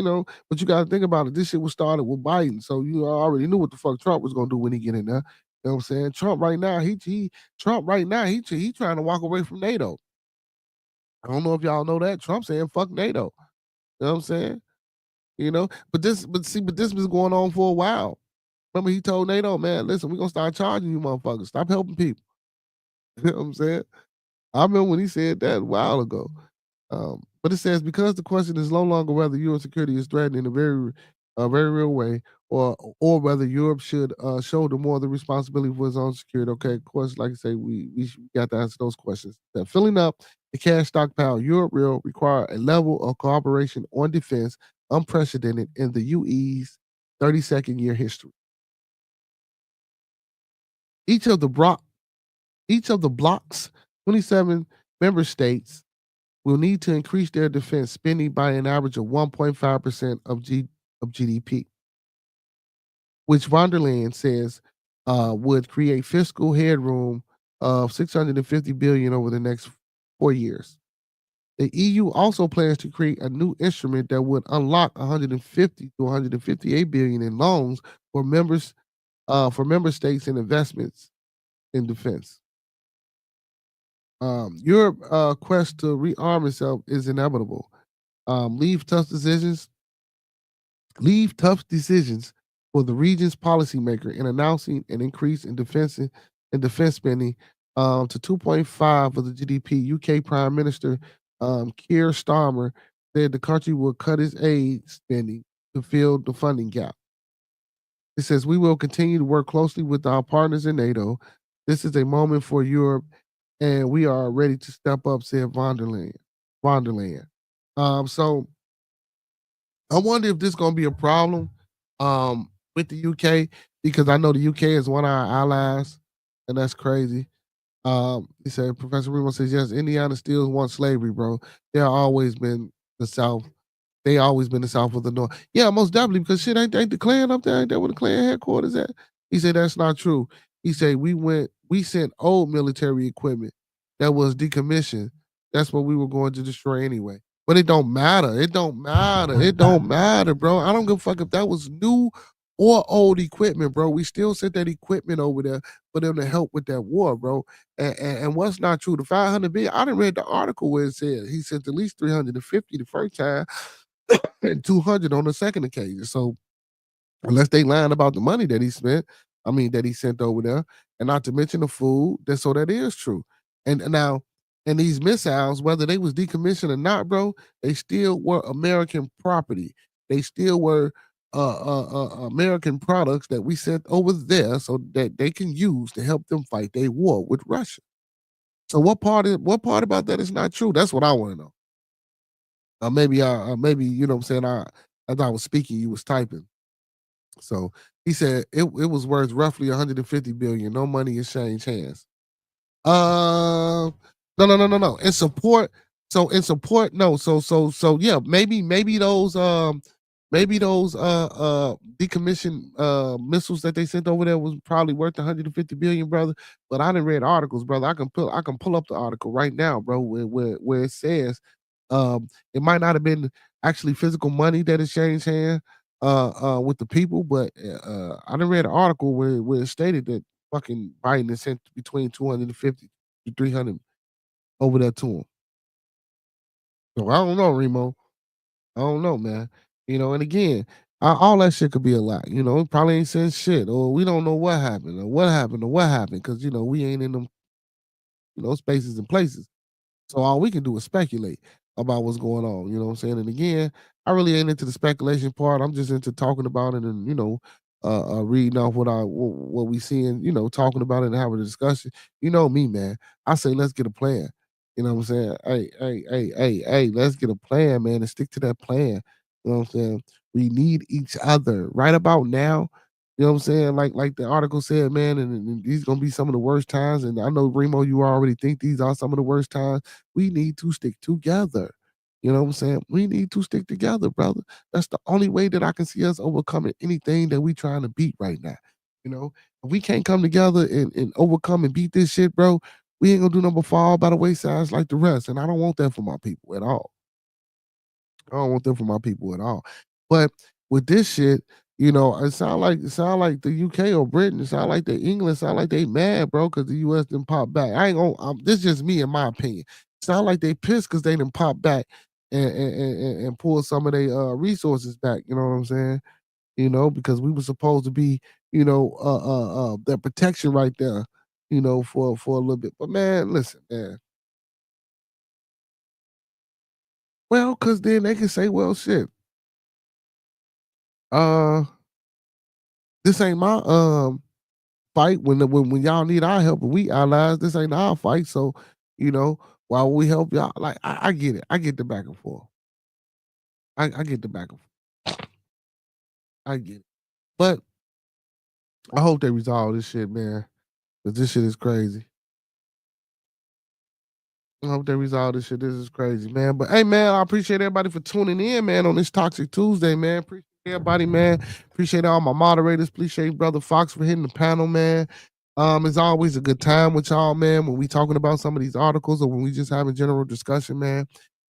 but you got to think about it. This shit was started with Biden. So you already knew what the fuck Trump was going to do when he get in there. You know what I'm saying? Trump right now, he trying to walk away from NATO. I don't know if y'all know that. Trump saying fuck NATO. You know what I'm saying? But this been going on for a while. Remember, he told NATO, man, listen, we're gonna start charging you motherfuckers. Stop helping people. You know what I'm saying? I remember when he said that a while ago. But it says because the question is no longer whether Europe's security is threatened in a very real way, or whether Europe should shoulder more of the responsibility for its own security. Okay, of course, like I say, we got to answer those questions. That filling up the cash stockpile, Europe will require a level of cooperation on defense unprecedented in the UE's 32nd year history. Each of the bloc's 27 member states will need to increase their defense spending by an average of 1.5% of GDP, which von der Leyen says would create fiscal headroom of 650 billion over the next 4 years. The EU also plans to create a new instrument that would unlock 150 to 158 billion in loans for member states and investments in defense. Europe's quest to rearm itself is inevitable. Leave tough decisions for the region's policymaker in announcing an increase in defense spending to 2.5 of the GDP. UK Prime Minister Keir Starmer said the country will cut its aid spending to fill the funding gap. It says we will continue to work closely with our partners in NATO. This is a moment for Europe, and we are ready to step up," said von der Leyen. So I wonder if this is going to be a problem with the UK, because I know the UK is one of our allies, and that's crazy. He said, Professor Remo says, yes, Indiana still wants slavery, bro. They always been the South. They always been the South of the North. Yeah, most definitely, because shit ain't the Klan up there. Ain't that where the Klan headquarters at? He said, that's not true. He said, we sent old military equipment that was decommissioned. That's what we were going to destroy anyway. But it don't matter. It don't matter. It don't matter, bro. I don't give a fuck if that was new or old equipment, bro. We still sent that equipment over there for them to help with that war, bro. And what's not true, the 500 billion, I didn't read the article where it said he sent at least 350 the first time and 200 on the second occasion. So unless they lying about the money that he spent, that he sent over there, and not to mention the food, so that is true. And now, and these missiles, whether they was decommissioned or not, bro, they still were American property. They still were American products that we sent over there so that they can use to help them fight their war with Russia. So what part about that is not true? That's what I want to know. Maybe you know what I'm saying. As I was speaking, you was typing. So he said it was worth roughly 150 billion. No money exchanged hands. No. In support. So in support, no. So yeah, maybe those decommissioned missiles that they sent over there was probably worth 150 billion, brother. But I didn't read articles, brother. I can pull up the article right now, bro, where it says it might not have been actually physical money that exchanged hands with the people, but I didn't read an article where it stated that fucking Biden has sent between 250 to 300 over there to him. So I don't know, Remo. I don't know, man. And again, all that shit could be a lie. It probably ain't saying shit, or we don't know what happened, because we ain't in them spaces and places. So all we can do is speculate about what's going on. You know what I'm saying? And again, I really ain't into the speculation part. I'm just into talking about it and reading off what we seeing. Talking about it and having a discussion. You know me, man. I say let's get a plan. You know what I'm saying? Hey, let's get a plan, man, and stick to that plan. You know what I'm saying? We need each other right about now. You know what I'm saying? Like the article said, man, and these gonna be some of the worst times. And I know Remo, you already think these are some of the worst times. We need to stick together. You know what I'm saying? We need to stick together, brother. That's the only way that I can see us overcoming anything that we trying to beat right now. If we can't come together and overcome and beat this shit, bro, we ain't gonna do nothing but fall by the wayside like the rest. And I don't want that for my people at all. I don't want them for my people at all. But with this shit, it sound like the UK or Britain, it sound like the England, sound like they mad, bro, because the US didn't pop back. I ain't gonna. This is just me in my opinion. Sound like they pissed because they didn't pop back and pull some of their resources back. You know what I'm saying? Because we were supposed to be, that protection right there, for a little bit. But man, listen, man. Well, because then they can say, well, shit. Uh, this ain't my fight when y'all need our help and we allies. This ain't our fight. So, why would we help y'all? Like I get it. I get the back and forth. I get the back and forth. I get it. But I hope they resolve this shit, man. Because this shit is crazy. I hope they resolve this shit. This is crazy, man. But hey, man, I appreciate everybody for tuning in, man, on this Toxic Tuesday, man. Appreciate everybody, man. Appreciate all my moderators. Appreciate Brother Fox for hitting the panel, man. It's always a good time with y'all, man, when we talking about some of these articles or when we just having general discussion, man.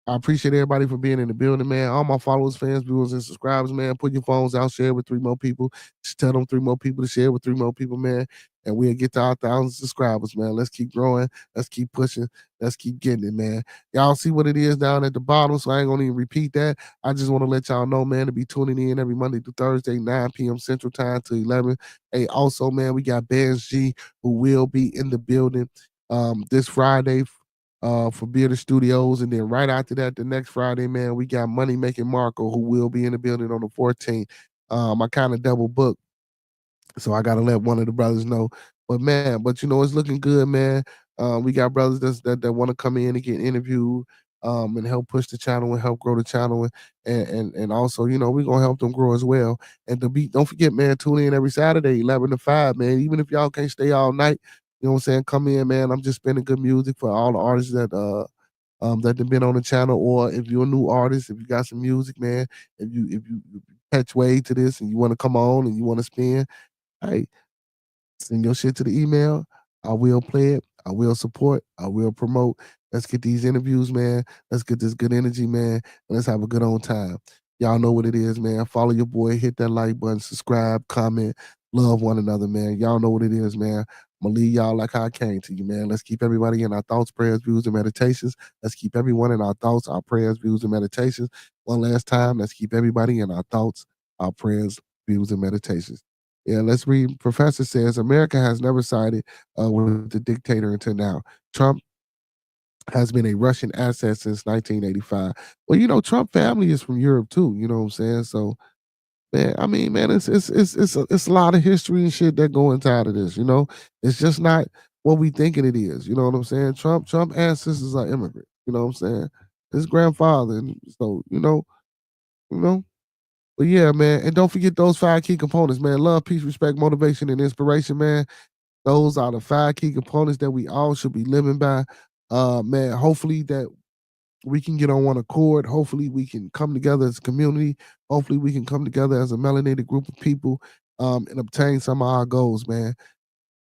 I appreciate everybody for being in the building, man. All my followers, fans, viewers, and subscribers, man. Put your phones out, share with 3 more people. Just tell them 3 more people to share with 3 more people, man. And we'll get to our 1,000 subscribers, man. Let's keep growing. Let's keep pushing. Let's keep getting it, man. Y'all see what it is down at the bottom, so I ain't gonna even repeat that. I just want to let y'all know, man, to be tuning in every Monday through Thursday, 9 p.m. Central Time to 11. Hey, also, man, we got Bands G, who will be in the building this Friday for Bearded Studios. And then right after that, the next Friday, man, we got Money Making Marco, who will be in the building on the 14th. I kind of double booked, so I gotta let one of the brothers know. But man, it's looking good, man. We got brothers that want to come in and get interviewed, and help push the channel and help grow the channel, and also, we're gonna help them grow as well. And don't forget, man, tune in every Saturday, 11 to 5, man. Even if y'all can't stay all night, you know what I'm saying? Come in, man. I'm just spinning good music for all the artists that have been on the channel, or if you're a new artist, if you got some music, man, if you catch way to this and you want to come on and you want to spin, hey, send your shit to the email. I will play it. I will support. I will promote. Let's get these interviews, man. Let's get this good energy, man. And let's have a good old time. Y'all know what it is, man. Follow your boy. Hit that like button. Subscribe. Comment. Love one another, man. Y'all know what it is, man. I'm going to leave y'all like how I came to you, man. Let's keep everybody in our thoughts, prayers, views, and meditations. Let's keep everyone in our thoughts, our prayers, views, and meditations. One last time, let's keep everybody in our thoughts, our prayers, views, and meditations. Yeah, let's read. Professor says America has never sided with the dictator until now. Trump has been a Russian asset since 1985. Well, Trump family is from Europe too. You know what I'm saying? So, man, I mean, man, it's a lot of history and shit that go inside of this. It's just not what we thinking it is. You know what I'm saying? Trump ancestors are immigrants. You know what I'm saying? His grandfather, and so you know. But yeah, man, and don't forget those 5 key components, man. Love, peace, respect, motivation, and inspiration, man. Those are the 5 key components that we all should be living by. Man, hopefully that we can get on one accord. Hopefully we can come together as a community. Hopefully we can come together as a melanated group of people, and obtain some of our goals, man.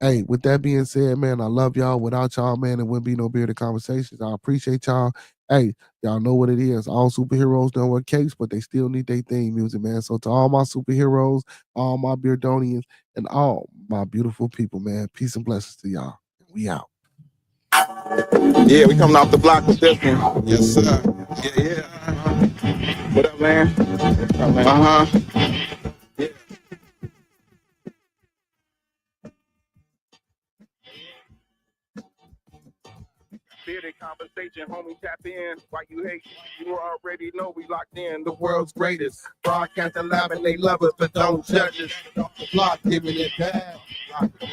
Hey, with that being said, man, I love y'all. Without y'all, man, there wouldn't be no Bearded Conversations. I appreciate y'all. Hey, y'all know what it is. All superheroes don't wear capes, but they still need their theme music, man. So to all my superheroes, all my Beardonians, and all my beautiful people, man, peace and blessings to y'all. We out. Yeah, we coming off the block with this one. Yes, sir. Yeah. What up, man? Uh-huh. Yeah. Bearded Conversation, homie, tap in. Why you hate? You already know we locked in. The world's greatest. Broadcasting live and they love us, but don't judge us. Off the block, giving it back.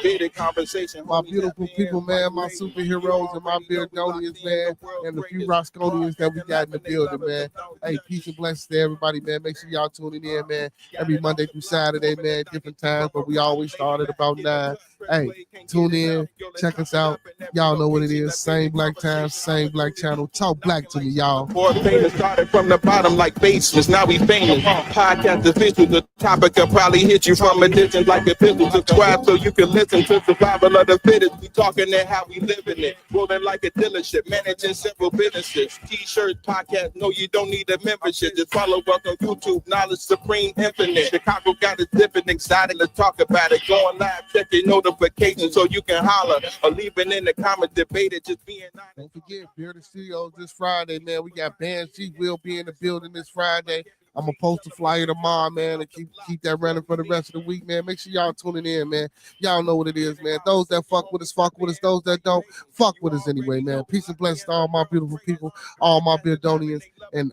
Bearded Conversation, my beautiful people, man, my superheroes and my Beardonians, man, and the few Rosconians that we got in the building, man. Hey, peace and blessings to everybody, man. Make sure y'all tuning in, man. Every Monday through Saturday, man, different times, but we always start at about 9. Hey, tune in, check us out. Y'all know what it is. Same black time, same black channel. Talk black to me, y'all. More famous started from the bottom like basements. Now we famous. Podcast official. The topic will probably hit you from a distance like a pistol. Subscribe so you can listen to survival of the fittest. We talking and how we living it. Rolling like a dealership, managing several businesses. T-shirts, podcast. No, you don't need a membership. Just follow us on YouTube. Knowledge supreme, infinite. Chicago got a different exciting to talk about it. Going live, check your notifications so you can holler or leave it in the comment. Debate it, just being honest. Don't forget, Bearded Studios this Friday, man. We got Bands G will be in the building this Friday. I'm gonna post a flyer tomorrow, man, and keep that running for the rest of the week, man. Make sure y'all tuning in, man. Y'all know what it is, man. Those that fuck with us, fuck with us. Those that don't, fuck with us anyway, man. Peace and blessings to all my beautiful people, all my Beardonians, and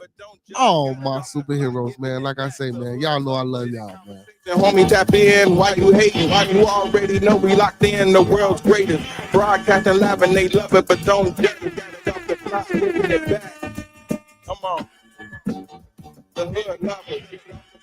all my superheroes, man. Like I say, man, y'all know I love y'all, man. Homie, tap in. Why you hating? Why you already know we locked in the world's greatest. Broadcasting live and they love it, but don't get it. Got it off the block, giving it back. Come on. The hood lovers,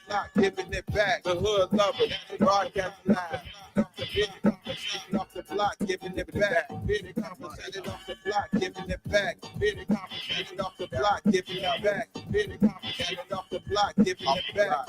not giving it back. The hood lovers, broadcast live. Off the block, block, giving it back. Bearded conversated off the block, giving it back. Bearded conversated off the block, giving it back. Bearded conversated off the block, giving it back.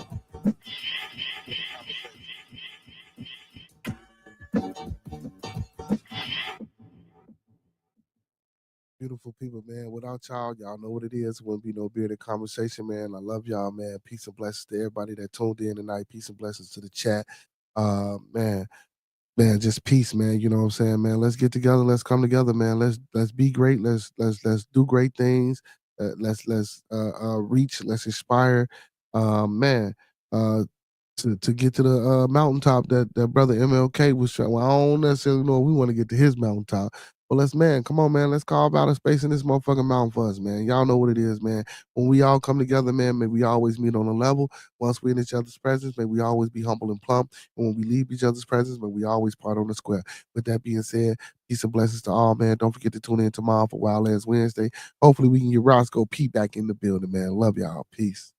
Beautiful people, man. Without y'all know what it is. Wouldn't be no bearded conversation, man. I love y'all, man. Peace and blessings to everybody that tuned in tonight. Peace and blessings to the chat. Man, just peace, man. You know what I'm saying, man. Let's get together. Let's come together, man. Let's be great. Let's do great things. Let's reach. Let's inspire. Man. To get to the mountaintop that brother MLK was trying. Well, I don't necessarily know if we want to get to his mountaintop. But come on, man. Let's carve out a space in this motherfucking mountain for us, man. Y'all know what it is, man. When we all come together, man, may we always meet on a level. Once we're in each other's presence, may we always be humble and plump. And when we leave each other's presence, may we always part on the square. With that being said, peace and blessings to all, man. Don't forget to tune in tomorrow for Wild Ass Wednesday. Hopefully we can get Roscoe P back in the building, man. Love y'all. Peace.